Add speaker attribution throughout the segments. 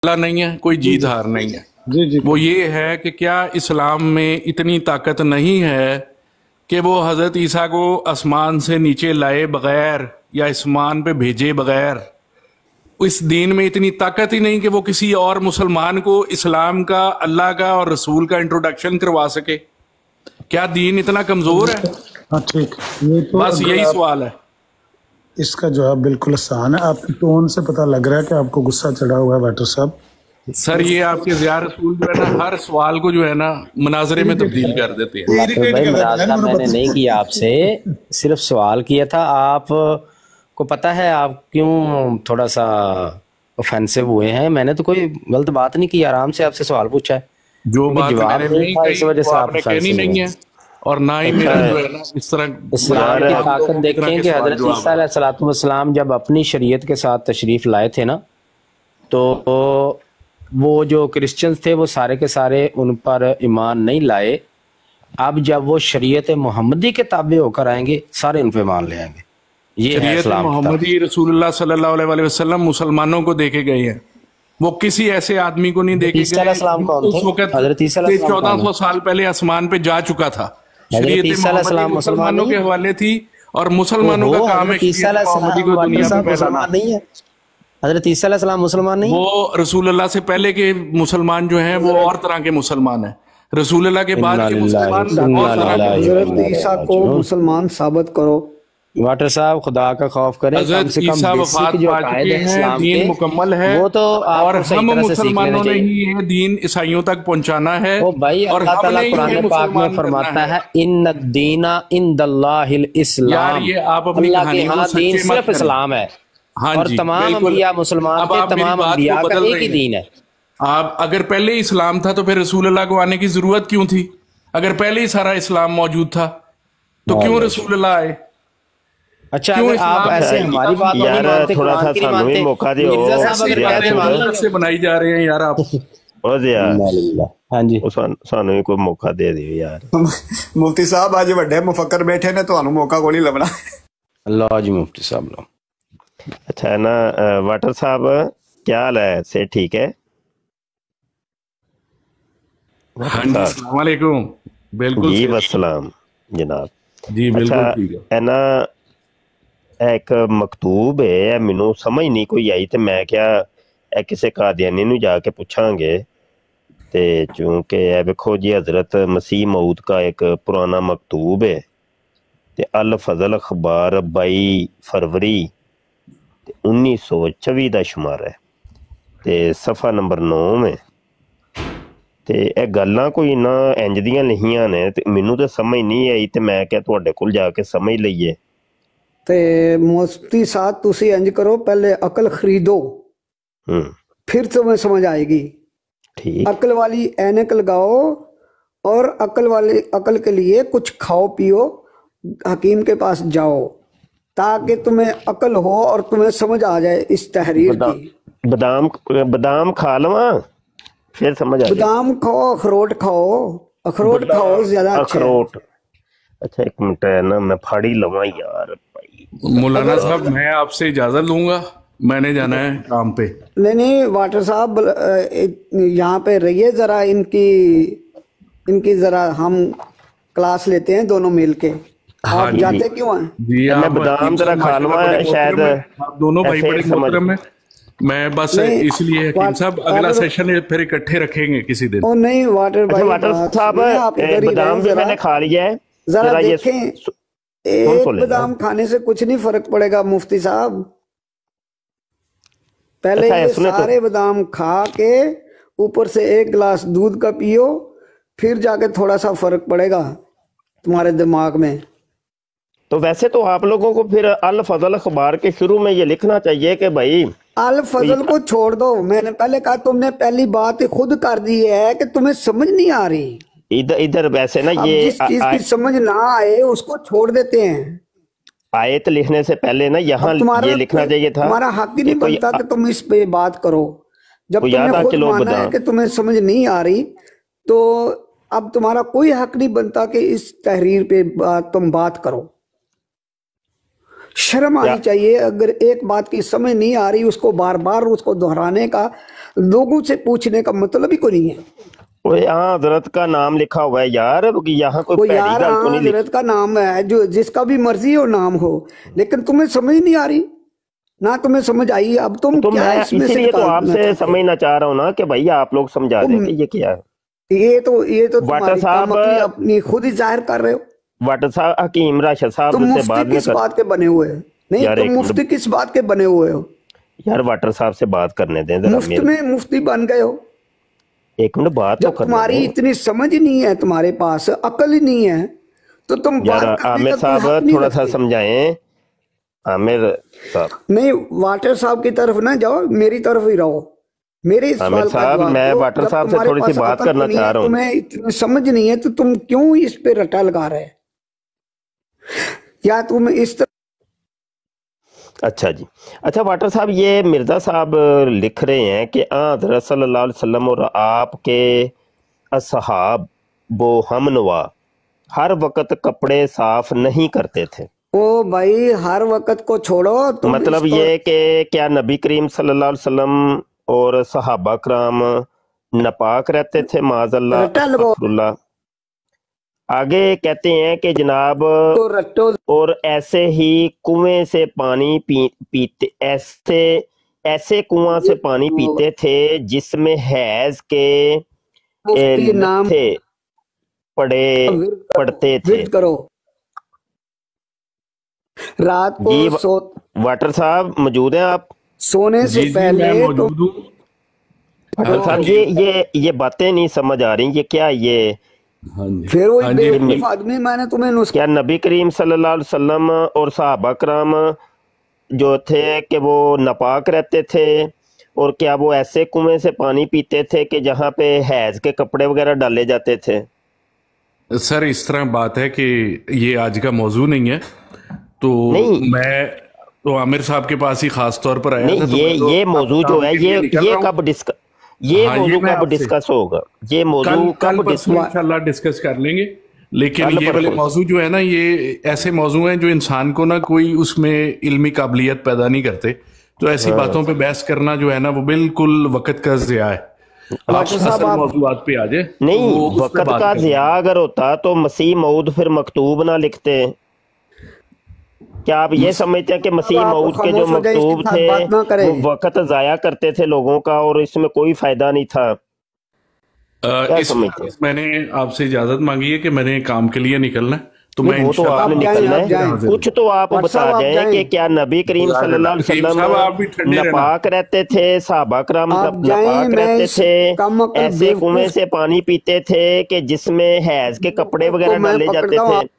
Speaker 1: नहीं है, कोई जीत हार नहीं है।
Speaker 2: जी
Speaker 1: वो ये है कि क्या इस्लाम में इतनी ताकत नहीं है कि वो हजरत ईसा को आसमान से नीचे लाए बगैर या आसमान पे भेजे बगैर, इस दीन में इतनी ताकत ही नहीं कि वो किसी और मुसलमान को इस्लाम का, अल्लाह का और रसूल का इंट्रोडक्शन करवा सके? क्या दीन इतना कमजोर है?
Speaker 2: हाँ ठीक, ये तो
Speaker 1: बस यही सवाल है।
Speaker 2: इसका जवाब बिल्कुल आसान है। आपकी टोन से पता लग रहा है कि आपको गुस्सा चढ़ा हुआ है वाटर साहब।
Speaker 1: सर ये आपके ज़िया रसूल जो है ना, हर सवाल को जो है ना मुनाजरे में तब्दील कर देते हैं।
Speaker 3: भाई मुनाजरा मैंने नहीं किया आपसे, सिर्फ सवाल किया था। आप को पता है आप क्यों थोड़ा सा ऑफेंसिव हुए हैं? मैंने तो कोई गलत बात नहीं की, आराम से आपसे सवाल पूछा है।
Speaker 1: जो बात मैंने नहीं कही
Speaker 3: इस वजह से
Speaker 1: आपने कहनी नहीं है, और ना ही मेरा जो है ना इस तरह
Speaker 3: इस्लाम की ताकत देखें कि हजरत ईसा अलैहिस्सलाम जब अपनी शरीयत के साथ तशरीफ लाए थे ना, तो वो जो क्रिश्चियंस थे वो सारे के सारे उन पर ईमान नहीं लाए। अब जब वो शरीयत मोहम्मदी के ताबे होकर आएंगे, सारे उन पे ईमान ले आएंगे। ये है इस्लाम।
Speaker 1: मोहम्मदी रसूलुल्लाह सल्लल्लाहु अलैहि वसल्लम मुसलमानों को देके गए हैं, वो किसी ऐसे आदमी को नहीं देके गए उस वक्त 1400 साल पहले आसमान पे जा चुका था। शरीयत मुसलमानों के हवाले थी और मुसलमानों का काम है मोहम्मदी को दुनिया में
Speaker 3: मुसलमान नहीं है। हजरत ईसा अलैहिस्सलाम मुसलमान नहीं, वो
Speaker 1: रसूलुल्लाह से पहले के मुसलमान जो हैं वो और तरह के मुसलमान हैं। रसूलुल्लाह के बाद के मुसलमान और तरह के।
Speaker 4: हजरत ईसा को मुसलमान साबित करो।
Speaker 3: वाटर साहब खुदा का खौफ करें, कम से कम बेसिक जो कायदे हैं इस्लाम के
Speaker 1: मुकम्मल है,
Speaker 3: वो तो
Speaker 1: और हम मुसलमानों ने ही ये दीन ईसाइयों तक पहुंचाना है।
Speaker 3: ओ भाई,
Speaker 1: और
Speaker 3: अल्लाह ताला कुरान पाक में फरमाता है इन्न दीना इंदल्लाहिल इस्लाम।
Speaker 1: यार ये आप अपनी कहानी को
Speaker 3: दीन सिर्फ इस्लाम है।
Speaker 1: हाँ
Speaker 3: और
Speaker 1: जी,
Speaker 3: तमाम अंबिया मुसलमान थे, तमाम अंबिया का एक ही दीन है।
Speaker 1: आप अगर पहले इस्लाम था तो फिर रसूलुल्लाह को आने की जरूरत क्यों थी? अगर पहले ही सारा इस्लाम मौजूद था तो क्यों रसूलुल्लाह आए?
Speaker 3: अच्छा, अगर आप ऐसे हमारी बात
Speaker 5: यार थोड़ा सा सानू भी मौका दियो
Speaker 1: से बनाई जा रहे हैं यार आप।
Speaker 3: हाँ जी,
Speaker 5: सानू भी कोई मौका दे दियो यार।
Speaker 6: मुफ्ती साहब आज बड़े मुफक्कर बैठे ने, तो मौका को नहीं लभना।
Speaker 3: अल्लाह जी मुफ्ती साहब लो।
Speaker 5: अच्छा है ना वाटर साहब, क्या हाल है? से ठीक है?
Speaker 1: हाँ जी, अस्सलाम वालेकुम। बिल्कुल
Speaker 5: जी वस्सलाम जनाब
Speaker 1: जी, बिल्कुल ठीक
Speaker 5: है ना। एक मकतूब है, मैनू समझ नहीं कोई आई, तो मैं क्या किसी कादियानी नू जाके पूछांगे। ते चूंकि देखो जी हजरत मसीह मऊद का एक पुराना मकतूब है, ते अल फजल अखबार 22 फरवरी 1924 का शुमार है, ते सफ़ा नंबर 9 में। ते ये गल्लां कोई ना इंज दियां लिखियां ने, ते मैनू तो समझ नहीं आई, ते मैं क्या तुहाडे कोल जाके समझ लईए।
Speaker 4: ते मुफ्ती साहब तुसी इंज करो, पहले अकल खरीदो, फिर तुम्हें समझ आएगी।
Speaker 5: ठीक,
Speaker 4: अकल वाली ऐनक लगाओ और अकल के लिए कुछ खाओ पियो, हकीम के पास जाओ, ताकि तुम्हें अकल हो और तुम्हें समझ आ जाए इस तहरीर की।
Speaker 5: बादाम खा लवा फिर समझ आ।
Speaker 4: बादाम खाओ, अखरोट खाओ, अखरोट खाओ ज्यादा
Speaker 5: अखरोट। अच्छा एक मिनट है ना, मैं फाड़ी लवा यार।
Speaker 1: मौलाना साहब मैं आपसे इजाजत लूंगा, मैंने जाना है काम पे।
Speaker 4: नहीं वाटर साहब यहाँ पे रहिए जरा, इनकी जरा हम क्लास लेते हैं दोनों मिल के। आप जाते क्यों हैं?
Speaker 1: जी
Speaker 5: मैं बादाम जरा खा लूंगा, शायद
Speaker 1: आप दोनों भाई बड़े मोहतरम हैं। मैं बस इसलिए हकीम साहब अगला सेशन फिर इकट्ठे रखेंगे किसी दिन।
Speaker 4: ओ नहीं वाटर
Speaker 5: साहब, बादाम भी मैंने खा लिया है,
Speaker 4: जरा देखें। एक बादाम खाने से कुछ नहीं फर्क पड़ेगा मुफ्ती साहब, पहले ये सारे बादाम खा के ऊपर से एक गिलास दूध का पियो, फिर जाके थोड़ा सा फर्क पड़ेगा तुम्हारे दिमाग में।
Speaker 5: तो वैसे तो आप लोगों को फिर अल फजल अखबार के शुरू में ये लिखना चाहिए कि भाई
Speaker 4: अल फजल को छोड़ दो। मैंने पहले कहा, तुमने पहली बात खुद कर दी है कि तुम्हें समझ नहीं आ रही।
Speaker 5: इधर वैसे ना ये
Speaker 4: जिस चीज की समझ ना आए उसको छोड़ देते हैं।
Speaker 5: आयत लिखने से पहले ना यहाँ ये लिखना चाहिए था।
Speaker 4: तुम्हारा हक ही नहीं बनता कि तुम इस पे बात करो। जब तुमने खुद माना है कि तुम्हें समझ नहीं आ रही, तो अब तुम्हारा कोई हक नहीं बनता कि इस तहरीर पे तुम बात करो। शर्म आनी चाहिए। अगर एक बात की समझ नहीं आ रही, उसको बार बार उसको दोहराने का लोगों से पूछने का मतलब ही कोई नहीं है।
Speaker 5: वो यहाँ हजरत का नाम लिखा हुआ है यार, यहाँ कोई
Speaker 4: वो
Speaker 5: पहली
Speaker 4: यार
Speaker 5: गल तो नहीं लिखी।
Speaker 4: हजरत का नाम है, जो जिसका भी मर्जी हो नाम हो, लेकिन तुम्हें समझ नहीं आ रही ना, तुम्हें समझ आई। अब तुम
Speaker 5: तो
Speaker 4: क्या
Speaker 5: मैं
Speaker 4: इसमें से
Speaker 5: इसीलिए तो
Speaker 4: निकालना
Speaker 5: आपसे
Speaker 4: चाहते हो?
Speaker 5: समझना चाह रहा हूँ ना कि भाई आप लोग समझा दें कि ये क्या है।
Speaker 4: ये तो
Speaker 5: वाटर
Speaker 4: तुम्हारी
Speaker 5: साहब,
Speaker 4: कमअक्ली अपनी खुद ही जाहिर कर रहे हो।
Speaker 5: वाटर साहब, हकीम राशिद साहब
Speaker 4: तुम
Speaker 5: से
Speaker 4: मुफ्ती
Speaker 5: बाद में
Speaker 4: किस
Speaker 5: कर।
Speaker 4: बात के बने हुए हो? नहीं,
Speaker 5: यार
Speaker 4: तुम
Speaker 5: एक
Speaker 4: मुफ्ती
Speaker 5: मिनट
Speaker 4: किस बात के बने हुए हो?
Speaker 5: यार, वाटर साहब से बात करने दें जरा
Speaker 4: मुफ्त
Speaker 5: मेरे।
Speaker 4: में मुफ्ती बन गए हो।
Speaker 5: एक मिनट बात तो
Speaker 4: जब
Speaker 5: करने
Speaker 4: तुम्हारी
Speaker 5: दें
Speaker 4: इतनी समझ ही नहीं है, तुम्हारे पास अकल ही नहीं है, तो तुम
Speaker 5: यार।
Speaker 4: बात करने
Speaker 5: आमिर
Speaker 4: का कोई हक
Speaker 5: साहब
Speaker 4: नहीं
Speaker 5: थोड़ा सा
Speaker 4: रखते।
Speaker 5: समझाएं। आमिर साहब,
Speaker 4: नहीं, वाटर साहब की तरफ ना जाओ, मेरी तरफ ही रहो। मेरे इस
Speaker 5: आमिर
Speaker 4: सवाल का
Speaker 5: साहब,
Speaker 4: जवाब
Speaker 5: मैं
Speaker 4: दो।
Speaker 5: वाटर
Speaker 4: जब
Speaker 5: साहब से
Speaker 4: तुम्हारे
Speaker 5: थोड़ी सी
Speaker 4: पास
Speaker 5: बात
Speaker 4: अकल
Speaker 5: करना
Speaker 4: नहीं
Speaker 5: चाह
Speaker 4: है,
Speaker 5: रहा हूँ।
Speaker 4: तुम्हें इतनी समझ नहीं है, तो तुम क्यों इस पे रटा लगा रहे हैं? या तुम इस तरह
Speaker 5: अच्छा जी, अच्छा वाटर साहब, ये मिर्जा साहब लिख रहे हैं कि हज़रत सल्लल्लाहु अलैहि वसल्लम और आपके असहाब वो हमनवा हर वक्त कपड़े साफ नहीं करते थे।
Speaker 4: ओ भाई, हर वक्त को छोड़ो, तुम
Speaker 5: मतलब
Speaker 4: इसको
Speaker 5: ये कि क्या नबी करीम सल्लल्लाहु अलैहि वसल्लम और सहाबा कराम नापाक रहते थे? माज़अल्लाह,
Speaker 4: रटा लगाओ
Speaker 5: अस्तगफुरुल्लाह। आगे कहते हैं कि जनाब,
Speaker 4: तो रटो।
Speaker 5: और ऐसे ही कुएं से पानी पीते, ऐसे कुआं से पानी पीते थे जिसमें हैज के
Speaker 4: मुफ्ती नाम
Speaker 5: नत्थे
Speaker 4: विर्द
Speaker 5: पड़ते थे।
Speaker 4: विर्द करो रात को
Speaker 5: जी वाटर साहब मौजूद हैं आप?
Speaker 4: सोने से
Speaker 1: जी जी,
Speaker 4: पहले
Speaker 1: मैं
Speaker 4: तो
Speaker 1: मौजूद हूँ।
Speaker 5: वाटर साहब, ये बातें नहीं समझ आ रही, ये क्या ये
Speaker 1: हाँ जी,
Speaker 4: फिर वही
Speaker 1: हाँ जी,
Speaker 4: बेवकूफ आदमी, मैंने तुम्हें नुस्खा
Speaker 5: क्या नबी करीम सल्लल्लाहु अलैहि वसल्लम और सहाबा कराम जो थे कि वो नापाक रहते थे, और क्या वो ऐसे कुएं से पानी पीते थे कि जहाँ पे हैज के कपड़े वगैरह डाले जाते थे?
Speaker 1: सर इस तरह बात है कि ये आज का मौजू नहीं है, तो
Speaker 5: नहीं
Speaker 1: मैं तो आमिर साहब के पास ही खास तौर पर आया
Speaker 5: नहीं,
Speaker 1: था। तो मैं तो
Speaker 5: ये मौजू जो
Speaker 1: काम
Speaker 5: है
Speaker 1: के लिए निकल
Speaker 5: ये
Speaker 1: रहा हूँ।
Speaker 5: कब डिस्कस, ये
Speaker 1: हाँ, ये
Speaker 5: मौजू
Speaker 1: मैं
Speaker 5: कब
Speaker 1: आपसे
Speaker 5: डिस्कस होगा? ये मौजू
Speaker 1: कल
Speaker 5: कब
Speaker 1: परसों
Speaker 5: डिस्कस?
Speaker 1: इंशाल्लाह डिस्कस कर लेंगे। लेकिन
Speaker 5: कल
Speaker 1: ये वाले
Speaker 5: परसों
Speaker 1: मौजू जो है ना, ये ऐसे मौजू हैं जो इंसान को ना कोई उसमें इल्मी काबिलियत पैदा नहीं करते। तो ऐसी बातों पे बहस करना जो है ना, वो बिल्कुल वक्त का ज़िया है। आप
Speaker 4: डॉक्टर साहब
Speaker 1: असल
Speaker 4: आप
Speaker 1: मौजूआत पे आ जाए, तो
Speaker 5: नहीं,
Speaker 1: वो उस पे
Speaker 5: वक्त
Speaker 1: बात
Speaker 5: का
Speaker 1: करेंगे।
Speaker 5: ज़िया अगर होता तो मसीह मऊद फिर मकतूब ना लिखते। क्या आप ये समझते हैं कि मसीह
Speaker 4: आप
Speaker 5: मऊद के जो
Speaker 4: खामोश हो जाए, इसके
Speaker 5: मकतूब
Speaker 4: साथ
Speaker 5: थे
Speaker 4: बात ना
Speaker 5: वो
Speaker 4: करें।
Speaker 5: वक्त ज़ाया करते थे लोगों का और इसमें कोई फायदा नहीं था? क्या
Speaker 1: इस
Speaker 5: समझते हैं?
Speaker 1: मैंने आपसे इजाजत मांगी है कि मैंने काम के लिए निकलना है, तो मैं
Speaker 5: नहीं, वो तो
Speaker 1: इंशाल्लाह
Speaker 5: आपने
Speaker 4: आप जाएं,
Speaker 5: निकलना
Speaker 4: आप
Speaker 5: है।
Speaker 4: जाएं।
Speaker 1: हाजिर हूँ।
Speaker 5: कुछ तो आप
Speaker 4: डॉक्टर
Speaker 5: बता
Speaker 4: साहब आप
Speaker 5: जाएं कि
Speaker 4: जाएं,
Speaker 5: क्या नबी करीम सल्लल्लाहु अलैहि
Speaker 1: हकीम
Speaker 5: वसल्लम
Speaker 1: साहब आप भी ठंडे रहना।
Speaker 5: नापाक रहते थे, सहाबा कराम
Speaker 4: आप जाएं।
Speaker 5: नापाक
Speaker 4: मैं
Speaker 5: रहते
Speaker 4: इस
Speaker 5: थे,
Speaker 4: कम अकल
Speaker 5: ऐसे कुएं
Speaker 4: बेवकूफ
Speaker 5: से पानी पीते थे कि जिसमें हैज के कपड़े
Speaker 4: को
Speaker 5: वगैरह
Speaker 4: मैं
Speaker 5: डाले जाते
Speaker 4: पकड़ता हूँ।
Speaker 5: थे।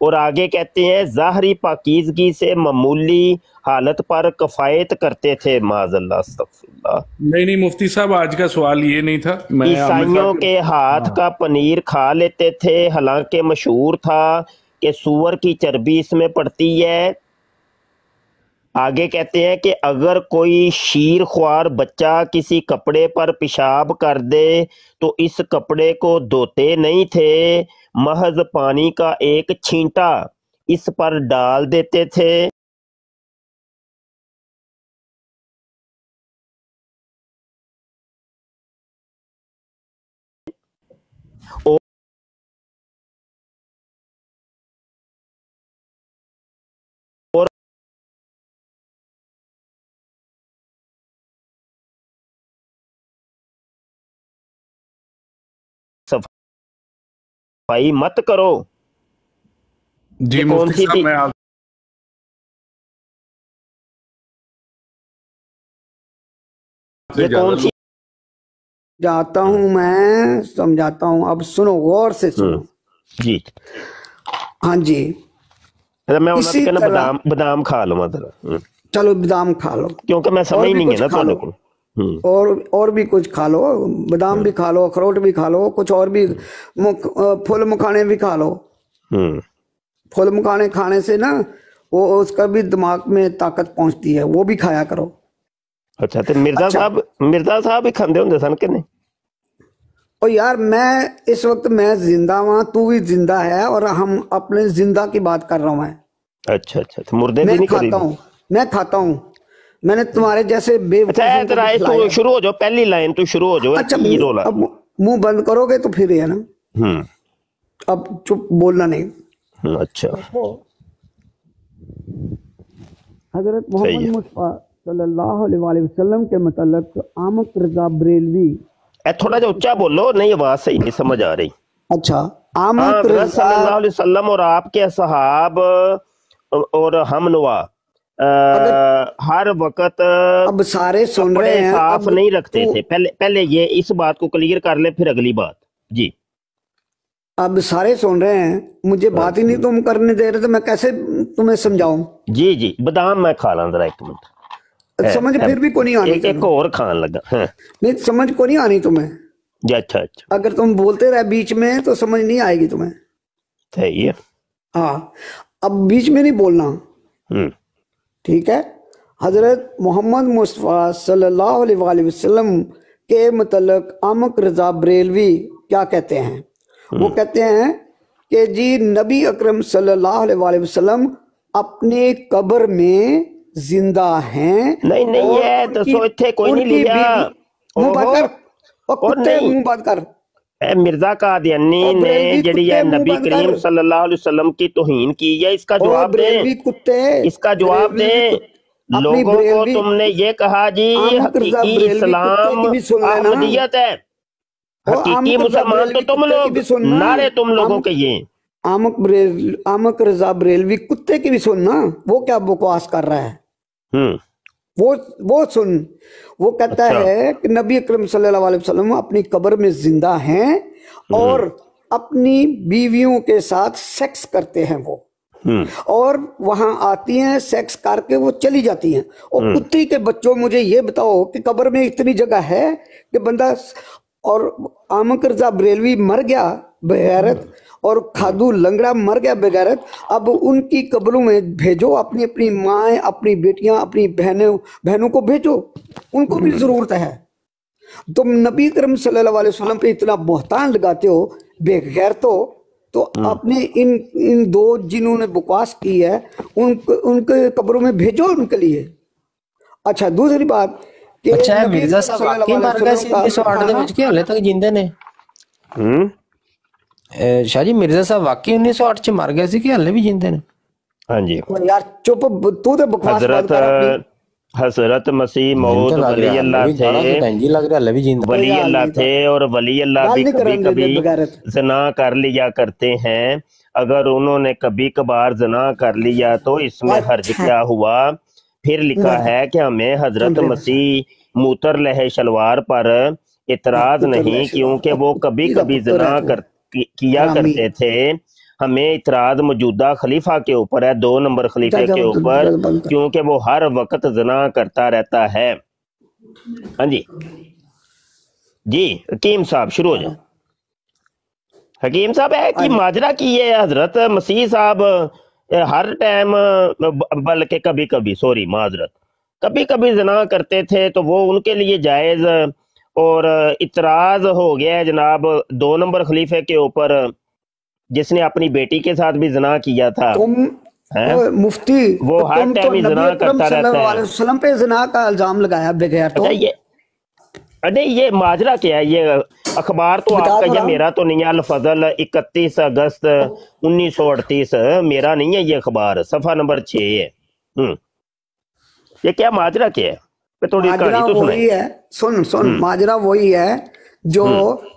Speaker 5: और आगे कहते हैं ज़ाहरी पाकीज़गी से मामूली हालत पर कफायत करते थे। माज़अल्लाह, अस्तगफुरुल्लाह।
Speaker 1: नहीं नहीं मुफ्ती साहब, आज का सवाल ये नहीं था। मैं आमिर
Speaker 5: ईसाइयों
Speaker 1: साहब
Speaker 5: के हाथ का पनीर खा लेते थे, हालांकि मशहूर था कि सूअर की चर्बी इसमें पड़ती है। आगे कहते हैं कि अगर कोई शीर ख्वार बच्चा किसी कपड़े पर पेशाब कर दे तो इस कपड़े को धोते नहीं थे, महज पानी का एक छींटा इस पर डाल देते थे। और सफाई मत करो।
Speaker 1: जी
Speaker 5: ये कौन
Speaker 1: मुफ्ती
Speaker 5: सी
Speaker 1: साहब,
Speaker 5: थी?
Speaker 1: मैं आपसे
Speaker 5: ये कौन
Speaker 1: इजाजत
Speaker 5: सी?
Speaker 4: जाता हूँ, मैं समझाता हूँ। अब सुनो, गौर से सुनो।
Speaker 5: जी,
Speaker 4: हाँ जी,
Speaker 5: मैं उन्होंने
Speaker 4: इसी
Speaker 5: कहना
Speaker 4: तरह
Speaker 5: बादाम बादाम खा लवा जरा,
Speaker 4: चलो बादाम खा लो,
Speaker 5: क्योंकि मैं
Speaker 4: और
Speaker 5: समझ
Speaker 4: भी
Speaker 5: नहीं है
Speaker 4: कुछ
Speaker 5: ना
Speaker 4: खा
Speaker 5: थोड़े
Speaker 4: लो,
Speaker 5: को।
Speaker 4: और भी कुछ खा लो। बादाम भी खा लो, अखरोट भी खा लो, कुछ और भी फूल मखाने भी खा लो।
Speaker 5: हम्म
Speaker 4: फूल मखाने खाने से ना वो उसका भी दिमाग में ताकत पहुंचती है, वो भी खाया करो।
Speaker 5: अच्छा, तो मिर्जा
Speaker 4: अच्छा,
Speaker 5: साहब ही खांदे होंगे सन कि नहीं?
Speaker 4: और यार मैं इस वक्त मैं जिंदा हूँ, तू भी जिंदा है, और हम अपने जिंदा की बात कर रहा हूँ। मैं
Speaker 5: अच्छा अच्छा, तो मुर्दे भी
Speaker 4: मैं
Speaker 5: नहीं करी?
Speaker 4: खाता हूँ, मैं खाता हूँ। मैंने तुम्हारे जैसे
Speaker 5: अच्छा
Speaker 4: बेवकूफों को
Speaker 5: इधर आए,
Speaker 4: दिखलाया।
Speaker 5: तू शुरू हो जाओ, पहली लाइन तू शुरू हो जाओ।
Speaker 4: अच्छा
Speaker 5: की रोला।
Speaker 4: अब मुंह बंद करोगे तो फिर है ना, अब चुप बोलना नहीं।
Speaker 5: अच्छा
Speaker 4: हजरत
Speaker 5: सही है।
Speaker 4: मोहम्मद मुस्तफा सल्लल्लाहु अलैहि वसल्लम के मतलब आमक रजा बरेलवी।
Speaker 5: ए थोड़ा जा ऊंचा बोलो, नहीं आवाज सही नहीं समझ आ रही।
Speaker 4: अच्छा
Speaker 5: हाँ,
Speaker 4: आमक
Speaker 5: हज़रत
Speaker 4: रजा
Speaker 5: सल्लल्लाहु अलैहि वसल्लम और आपके असहाब और हमनवा
Speaker 4: अगर
Speaker 5: हर वक्त
Speaker 4: अब सारे सुन
Speaker 5: कपड़े
Speaker 4: रहे हैं,
Speaker 5: साफ
Speaker 4: अब
Speaker 5: नहीं रखते
Speaker 4: तू
Speaker 5: थे। पहले ये इस बात को क्लियर कर ले, फिर अगली बात। जी
Speaker 4: अब सारे सुन रहे हैं, मुझे बात ही नहीं तुम करने दे रहे, तो मैं कैसे तुम्हें समझाऊं?
Speaker 5: जी जी, बादाम मैं खा ला जरा एक मिनट।
Speaker 4: समझ फिर भी को नहीं आनी
Speaker 5: एक एक
Speaker 4: तुम्हें।
Speaker 5: और खान लगा। हाँ
Speaker 4: नहीं समझ को नहीं आनी तुम्हें।
Speaker 5: जी, अच्छा अच्छा
Speaker 4: अगर तुम बोलते रहे बीच में तो समझ नहीं आएगी तुम्हें।
Speaker 5: सही है।
Speaker 4: हाँ अब बीच में नहीं बोलना, ठीक है। हजरत मोहम्मद मुस्तफा सल्लल्लाहु अलैहि वसल्लम के मतलब आमक रजा बरेलवी क्या कहते हैं? वो कहते हैं कि जी नबी अकरम सल्लल्लाहु अलैहि वसल्लम अपने कब्र में जिंदा हैं।
Speaker 5: नहीं नहीं,
Speaker 4: और
Speaker 5: ये दसो इत्थे कोई नहीं
Speaker 4: उनकी
Speaker 5: लिखा।
Speaker 4: मुंह बंद कर, और
Speaker 5: और
Speaker 4: कुत्ते
Speaker 5: नहीं।
Speaker 4: मुंह बंद कर।
Speaker 5: ए मिर्जा कादियानी
Speaker 4: और
Speaker 5: ने
Speaker 4: बरेलवी
Speaker 5: जड़ी
Speaker 4: कुत्ते
Speaker 5: है
Speaker 4: मुंह
Speaker 5: नबी
Speaker 4: बंद
Speaker 5: करीम
Speaker 4: कर।
Speaker 5: सल्लल्लाहु अलैहि वसल्लम की तौहीन की है, इसका
Speaker 4: और
Speaker 5: जवाब
Speaker 4: बरेलवी
Speaker 5: दे,
Speaker 4: कुत्ते,
Speaker 5: इसका जवाब दे।
Speaker 4: अपनी
Speaker 5: लोगों को
Speaker 4: बरेलवी
Speaker 5: तुमने ये कहा जी
Speaker 4: आमक रजा
Speaker 5: हकीकी
Speaker 4: बरेलवी कुत्ते
Speaker 5: इस्लाम
Speaker 4: की भी सुन लेना।
Speaker 5: अहमदियत है,
Speaker 4: और
Speaker 5: हकीकी
Speaker 4: आमक रजा
Speaker 5: मुसलमान तो
Speaker 4: बरेलवी
Speaker 5: तुम
Speaker 4: कुत्ते की भी
Speaker 5: लोग,
Speaker 4: सुनना।
Speaker 5: नारे तुम लोगों के ये।
Speaker 4: आमक रजा बरेलवी कुत्ते की भी सुनना। वो क्या बकवास कर रहा है? वो सुन। वो कहता
Speaker 5: अच्छा।
Speaker 4: है कि नबी अकरम सल्लल्लाहु अलैहि वसल्लम अपनी कब्र में जिंदा हैं और अपनी बीवियों के साथ सेक्स करते हैं वो, और वहां आती हैं, सेक्स करके वो चली जाती हैं। और कुत्ती के बच्चों, मुझे ये बताओ कि कब्र में इतनी जगह है कि बंदा, और आमक रजा बरेलवी मर गया बेगैरत, और खादू लंगड़ा मर गया बेगैरत। अब उनकी कब्रों में भेजो अपनी अपनी माँ, अपनी बेटियां, अपनी बहनों को भेजो, उनको भी जरूरत है। तुम नबी करम सल्लल्लाहु अलैहि वसल्लम पे इतना बहतान लगाते हो बेगैरतो, तो अपने इन दो जिन्होंने बकवास की है उनके कब्रों में भेजो उनके लिए। अच्छा दूसरी बात कि
Speaker 3: अच्छा
Speaker 4: नबी
Speaker 3: मिर्जा
Speaker 4: करम
Speaker 3: साहब
Speaker 4: सल्लल्लाहु
Speaker 3: वाकई
Speaker 4: अलैहि
Speaker 3: मर गए
Speaker 4: वसल्लम का
Speaker 3: 1908 ਦੇ ਵਿੱਚ कि हले तक जिंदे ने? शाह जी मिर्जा साहब वाकई 1908 ਚ मर गए ਸੀ कि हले भी जिंदे ने?
Speaker 5: हाँ जी।
Speaker 4: यार चुप, तू तो बकवास बंद कर अपनी।
Speaker 5: हजरत मसीह मौद वली अल्लाह थे,
Speaker 3: लग रहा हले भी जिंदा।
Speaker 5: वली अल्लाह थे, और वली अल्लाह भी कभी कभी जना कर लिया करते हैं। अगर उन्होंने कभी कभार जना कर लिया तो इसमें हर्ज क्या हुआ? फिर लिखा है कि हमें हजरत मसीह मूतर लहे शलवार पर इतराज नहीं, क्योंकि वो कभी कभी जना किया करते थे। हमें इतराज मौजूदा खलीफा के ऊपर है, 2 नंबर खलीफे के ऊपर, क्योंकि वो हर वक्त जना करता रहता है। हाँ जी जी, हकीम साहब शुरू हो जाओ। हकीम साहब है कि माजरा की है हजरत मसीह साहब हर टाइम, बल्कि कभी कभी, सॉरी माजरत, कभी कभी जना करते थे, तो वो उनके लिए जायज, और इतराज हो गया है जनाब 2 नंबर खलीफे के ऊपर जिसने अपनी बेटी के साथ भी जना किया था।
Speaker 4: मुफ्ती
Speaker 5: वो हर टाइम ही जना करता रहता है।
Speaker 4: वसल्लम पे जना का इल्जाम लगाया बगैर तो।
Speaker 5: अरे ये माजरा क्या है? ये अखबार तो आपका, ये मेरा तो नहीं है। अल फजल 31 अगस्त 1938 मेरा नहीं है ये अखबार, सफा नंबर 6 है। ये क्या माजरा क्या है? थोड़ी
Speaker 4: माजरा
Speaker 5: तो
Speaker 4: वही है, सुन माजरा वही है जो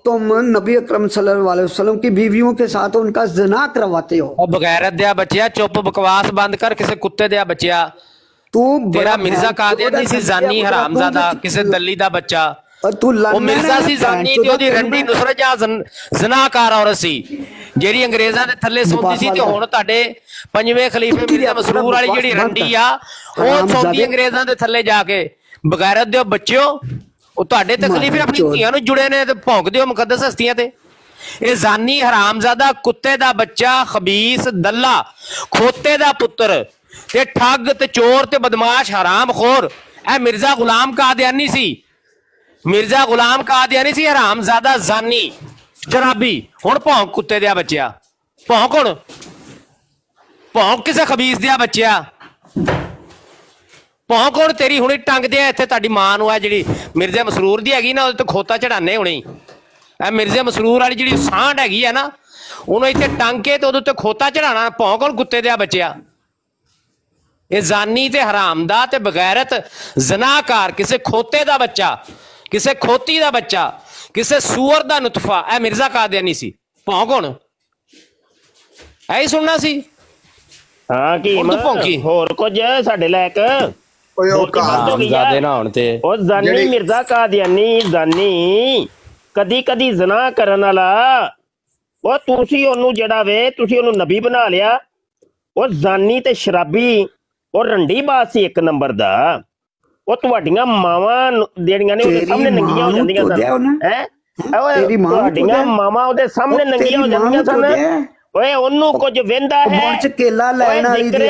Speaker 4: तुम नबी अकरम सल्लल्लाहु अलैहि वसल्लम की बीवियों के साथ उनका जना करवाते हो।
Speaker 3: और बगैरत दिया बच्चिया, चुप बकवास बंद कर, किसे कुत्ते दिया बच्चिया।
Speaker 4: तू
Speaker 3: तेरा मिर्जा कादियानी सी जानी हरामजादा, किसे दली दा बच्चा।
Speaker 4: तू
Speaker 3: मिर्जा सी जानी ते ओदी रंडी नुसरत जहां ज़नाकार औरत सी, ਜਿਹੜੀ ਅੰਗਰੇਜ਼ਾਂ ਦੇ ਥੱਲੇ ਸੌਂਦੀ ਸੀ, ਤੇ ਹੁਣ ਤੁਹਾਡੇ 5ਵੇਂ ਖਲੀਫੇ ਮਿਰਜ਼ਾ ਮਸਰੂਰ ਵਾਲੀ ਜਿਹੜੀ ਰੰਡੀ ਆ ਉਹ ਸੌਂਦੀ ਅੰਗਰੇਜ਼ਾਂ ਦੇ ਥੱਲੇ ਜਾ ਕੇ। ਬਗੈਰਤ ਦਿਓ ਬੱਚਿਓ, ਉਹ ਤੁਹਾਡੇ ਤੇ ਖਲੀਫੇ ਆਪਣੀ ਧੀਆਂ ਨੂੰ ਜੁੜੇ ਨੇ ਤੇ ਭੌਂਕਦੇ ਹੋ ਮੁਕੱਦਸ ਹਸਤੀਆਂ ਤੇ। ਇਹ ਜ਼ਾਨੀ ਹਰਾਮਜ਼ਾਦਾ, ਕੁੱਤੇ ਦਾ ਬੱਚਾ, ਖਬੀਸ ਦੱਲਾ, ਖੋਤੇ ਦਾ ਪੁੱਤਰ ਤੇ ਠੱਗ ਤੇ ਚੋਰ ਤੇ ਬਦਮਾਸ਼ ਹਰਾਮਖੋਰ ਇਹ ਮਿਰਜ਼ਾ ਗੁਲਾਮ ਕਾਦੀਆਨੀ ਸੀ। ਮਿਰਜ਼ਾ ਗੁਲਾਮ ਕਾਦੀਆਨੀ ਸੀ, ਹਰਾਮਜ਼ਾਦਾ ਜ਼ਾਨੀ ਜਨਾਬੀ। ਹੁਣ ਭੌਂਕ ਕੁੱਤੇ ਦਿਆ ਬੱਚਿਆ, ਭੌਂਕ, ਹੁਣ ਭੌਂਕ ਕਿਸੇ ਖਬੀਸ ਦਿਆ ਬੱਚਿਆ, ਭੌਂਕ ਹੁਣ ਤੇਰੀ ਹੁਣੇ ਟੰਗਦੇ ਆ ਇੱਥੇ ਤੁਹਾਡੀ ਮਾਂ ਨੂੰ ਆ ਜਿਹੜੀ ਮਿਰਜ਼ਾ ਮਸਰੂਰ ਦੀ ਹੈਗੀ ਨਾ ਉਹਦੇ ਤੇ ਖੋਤਾ ਚੜਾਨੇ ਹੁਣੇ ਇਹ ਮਿਰਜ਼ਾ ਮਸਰੂਰ ਵਾਲੀ ਜਿਹੜੀ ਸਾਂਢ ਹੈਗੀ ਆ ਨਾ ਉਹਨੂੰ ਇੱਥੇ ਟੰਗ ਕੇ ਤੇ ਉਹਦੇ ਉੱਤੇ ਖੋਤਾ ਚੜਾਣਾ ਭੌਂਕ ਹੁਣ ਕੁੱਤੇ ਦਿਆ ਬੱਚਿਆ ਇਹ ਜ਼ਾਨੀ ਤੇ ਹਰਾਮ ਦਾ ਤੇ ਬਗੈਰਤ ਜ਼ਨਾਕਾਰ ਕਿਸੇ ਖੋਤੇ ਦਾ ਬੱਚਾ ਕਿਸੇ ਖੋਤੀ ਦਾ ਬੱਚਾ ਕਿਸੇ ਸੂਅਰ ਦਾ ਨੁਤਫਾ ਇਹ ਮਿਰਜ਼ਾ ਕਾਦੀਆਨੀ ਸੀ ਭੌਂਕ ਹੁਣ ਐ ਸੁਣਨਾ ਸੀ
Speaker 5: ਹਾਂ ਕੀ
Speaker 3: ਭੌਂਕੀ
Speaker 5: ਹੋਰ ਕੁਝ ਸਾਡੇ ਲਾਇਕ
Speaker 3: ਨਾ ਹੁਣ ਤੇ
Speaker 5: ਉਹ ਜ਼ਾਨੀ ਮਿਰਜ਼ਾ ਕਾਦੀਆਨੀ ਜ਼ਾਨੀ ਕਦੀ ਕਦੀ ਜ਼ਨਾ ਕਰਨ ਵਾਲਾ ਉਹ ਤੁਸੀਂ ਉਹਨੂੰ ਜਿਹੜਾ ਵੇ ਤੁਸੀਂ ਉਹਨੂੰ ਨਬੀ ਬਣਾ ਲਿਆ ਉਹ ਜ਼ਾਨੀ ਤੇ ਸ਼ਰਾਬੀ ਉਹ ਰੰਡੀ ਬਾਤ ਸੀ ਇੱਕ ਨੰਬਰ ਦਾ ਉਹ ਤੁਹਾਡੀਆਂ ਮਾਵਾਂ ਜਿਹੜੀਆਂ ਨੇ ਉਹਦੇ ਸਾਹਮਣੇ ਨੰਗੀਆਂ ਹੋ ਜਾਂਦੀਆਂ ਸਨ ਹੈ ਤੁਹਾਡੀਆਂ ਮਾਵਾਂ ਉਹਦੇ ਸਾਹਮਣੇ ਨੰਗੀਆਂ ਹੋ ਜਾਂਦੀਆਂ ਸਨ ਓਏ ਉਹਨੂੰ ਕੁਝ ਵਹਿੰਦਾ ਹੈ
Speaker 4: ਕੇਲਾ ਲੈਣ ਵਾਲੀ ਦੀ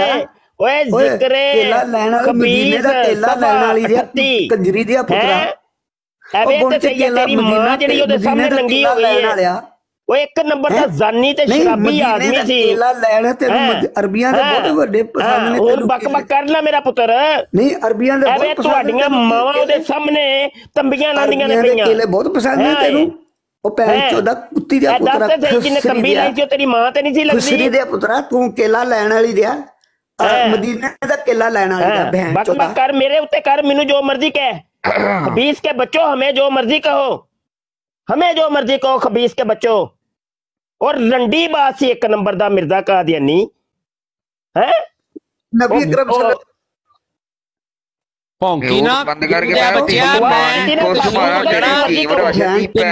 Speaker 5: ਓਏ ਜ਼ਿਕਰੇ
Speaker 4: ਕੇਲਾ ਲੈਣ ਵਾਲੀ ਮਦੀਨੇ ਦਾ ਕੇਲਾ ਲੈਣ ਵਾਲੀ ਦੀ ਕੰਜਰੀ ਦੀ ਪੁੱਤਰਾ
Speaker 5: ਐਵੇਂ ਤੇ ਸਹੀ ਤੇਰੀ ਮਾਂ ਜਿਹੜੀ ਉਹਦੇ ਸਾਹਮਣੇ ਨੰਗੀ ਹੋ ਗਈ ਹੈ ਉਹ ਇੱਕ ਨੰਬਰ ਦਾ ਜ਼ਾਨੀ ਤੇ ਸ਼ਰਾਬੀ ਆਦਮੀ ਸੀ
Speaker 4: ਕੇਲਾ ਲੈਣ ਤੇ ਅਰਬੀਆਂ ਦੇ ਬਹੁਤ ਵੱਡੇ ਪਸੰਦ ਨੇ
Speaker 5: ਹੁਣ ਬਕ ਕਰ ਲੈ ਮੇਰਾ ਪੁੱਤਰ
Speaker 4: ਨਹੀਂ ਅਰਬੀਆਂ ਦੇ
Speaker 5: ਐਵੇਂ ਤੁਹਾਡੀਆਂ ਮਾਵਾਂ ਉਹਦੇ ਸਾਹਮਣੇ ਤੰਬੀਆਂ ਲਾਉਂਦੀਆਂ ਨੇ ਪਈਆਂ
Speaker 4: ਕੇਲੇ ਬਹੁਤ ਪਸੰਦ ਨੇ ਤੈਨੂੰ ਉਹ ਭੈਣ ਚੋਦਾ ਕੁੱਤੀ ਦਾ ਪੁੱਤਰਾ
Speaker 5: ਦੱਸ ਤੇ ਜਿਹਨੇ ਤੰਬੀ ਲਾਈ ਸੀ ਤੇਰੀ ਮਾਂ ਤੇ ਨਹੀਂ ਸੀ ਲੱਗਦੀ
Speaker 4: ਖੁਸਰੀ ਦੇ ਪੁੱਤਰਾ ਤੂੰ ਕੇਲਾ ਲੈਣ ਵਾਲੀ ਦਿਆ ਮਦੀਨੇ ਦਾ ਕੇਲਾ ਲੈਣ ਵਾਲੀ ਦਾ ਭੈਣ ਚੋਦਾ
Speaker 5: ਬਕ ਕਰ ਮੇਰੇ ਉੱਤੇ ਕਰ ਮੈਨੂੰ ਜੋ ਮਰਜ਼ੀ ਕਹਿ खबीस के बच्चों हमें जो मर्जी कहो हमें जो मर्जी कहो खबीस के बच्चों और रंडी बात सी एक नंबर दा मिर्जा कादियानी है
Speaker 4: नबी अकरम
Speaker 3: भौंकी ना बंद करके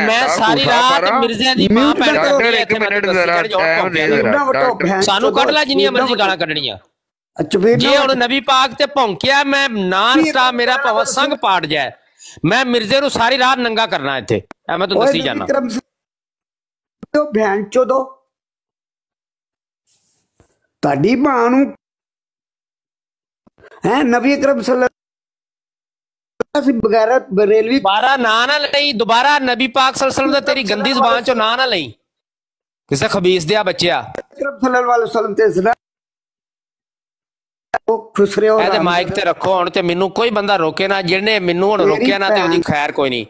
Speaker 3: मैं सारी रात मिर्जे दी मां पैण सानू कढ ला जिन्नियां मर्जी गालां कढणियां जे हुण नबी पाक ते भौंकिया मैं नान स्टॉप मेरा भावें संग पाट जाए मैं मिर्जे नूं सारी रात नंगा करना इत्थे मैं तुहानूं दसी जाना
Speaker 4: भैन चोदो तुहाडी मां नूं है नबी अकरम सल्लल्लाहु बगैरत बरेलवी
Speaker 3: दोबारा ना लई दोबारा नबी पाक सल्लल्लाहु अलैहि वसल्लम दा तेरी गंदी ज़बान चों ना लई किसे खबीस दिया बच्चिया
Speaker 4: सल्लल्लाहु अलैहि वसल्लम ते
Speaker 3: माइक ते रखो हुण ते मैनू कोई बंदा रोके ना जिहने मैनू हुण रोकिया ना ते ओदी खैर कोई नहीं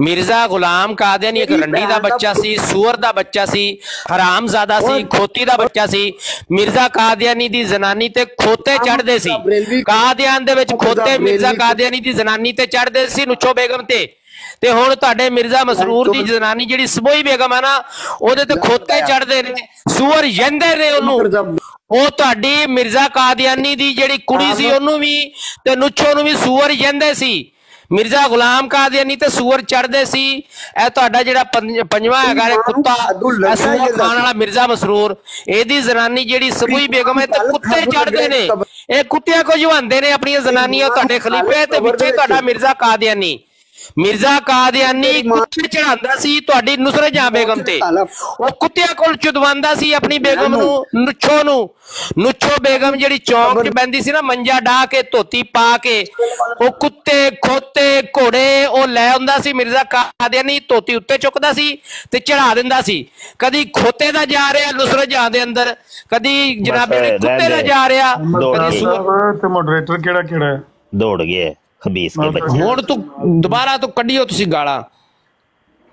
Speaker 3: मिर्जा गुलाम कादियानी एक रंडी दा बच्चा सी सूअर दा बच्चा सी हरामजादा सी खोती दा बच्चा सी मिर्जा कादियानी दी जनानी ते खोते चढ़दे सी कादियान दे विच खोते मिर्जा कादियानी दी जनानी ते चढ़दे सी नुच्छो बेगम ते हुण तुहाडे मिर्जा मसरूर दी जनानी जिहड़ी सबोई बेगम है ना ओहदे ते खोते चढ़दे ने सूअर यंदे ने ओनू ਉਹ ਤੁਹਾਡੀ ਮਿਰਜ਼ਾ ਕਾਦੀਆਨੀ ਦੀ ਜਿਹੜੀ ਕੁੜੀ ਸੀ ਉਹਨੂੰ ਵੀ ਤੇ ਨੁੱਛੋ ਨੂੰ ਵੀ ਸੂਅਰ ਜਾਂਦੇ ਸੀ ਮਿਰਜ਼ਾ ਗੁਲਾਮ ਕਾਦੀਆਨੀ ਤੇ ਸੂਅਰ ਚੜਦੇ ਸੀ ਇਹ ਤੁਹਾਡਾ ਜਿਹੜਾ ਪੰਜਵਾਂ ਹੈਗਾ ਕੁੱਤਾ ਸੂਅਰ ਖਾਣ ਵਾਲਾ ਮਿਰਜ਼ਾ ਮਸਰੂਰ ਇਹਦੀ ਜ਼ਨਾਨੀ ਜਿਹੜੀ ਸਬੂਈ ਬੇਗਮ ਹੈ ਤੇ ਕੁੱਤੇ ਚੜਦੇ ਨੇ ਇਹ ਕੁੱਤਿਆਂ ਕੋ ਜਵਾਉਂਦੇ ਨੇ ਆਪਣੀਆਂ ਜ਼ਨਾਨੀਆਂ ਤੁਹਾਡੇ ਖਲੀਫੇ ਤੇ ਵਿੱਚੇ ਤੁਹਾਡਾ ਮਿਰਜ਼ਾ ਕਾਦੀਆਨੀ मिर्जा कादियानी कुत्ते चढ़ांदा सी तुहाडी नुसरत जहां बेगम ते ਉਹ ਕੁੱਤਿਆਂ ਕੋਲ ਚੁਦਵਾਂਦਾ ਸੀ ਆਪਣੀ ਬੇਗਮ ਨੂੰ ਨੁੱਛੋ ਬੇਗਮ ਜਿਹੜੀ ਚੌਂਕ 'ਚ ਬੈੰਦੀ ਸੀ ਨਾ ਮੰਜਾ ਢਾ ਕੇ ਧੋਤੀ ਪਾ ਕੇ ਉਹ ਕੁੱਤੇ ਖੋਤੇ ਘੋੜੇ ਉਹ ਲੈ ਆਉਂਦਾ ਸੀ ਮਿਰਜ਼ਾ ਕਾਦੀਆਨੀ ਧੋਤੀ ਉੱਤੇ ਚੁੱਕਦਾ ਸੀ ਤੇ ਚੜਾ ਦਿੰਦਾ ਸੀ ਕਦੀ ਖੋਤੇ ਦਾ ਜਾ ਰਿਹਾ ਨੁਸਰਤ ਜਹਾਂ ਦੇ ਅੰਦਰ ਕਦੀ ਜਨਾਬੇ ਦੇ ਕੁੱਤੇ ਦਾ ਜਾ ਰਿਹਾ
Speaker 2: ਤੇ ਮੋਡਰੇਟਰ ਕਿਹੜਾ
Speaker 5: ਦੌੜ ਗਿਆ खबीस के बच्चे
Speaker 3: हुण तू दोबारा तो कढ़ियो तुसी गाला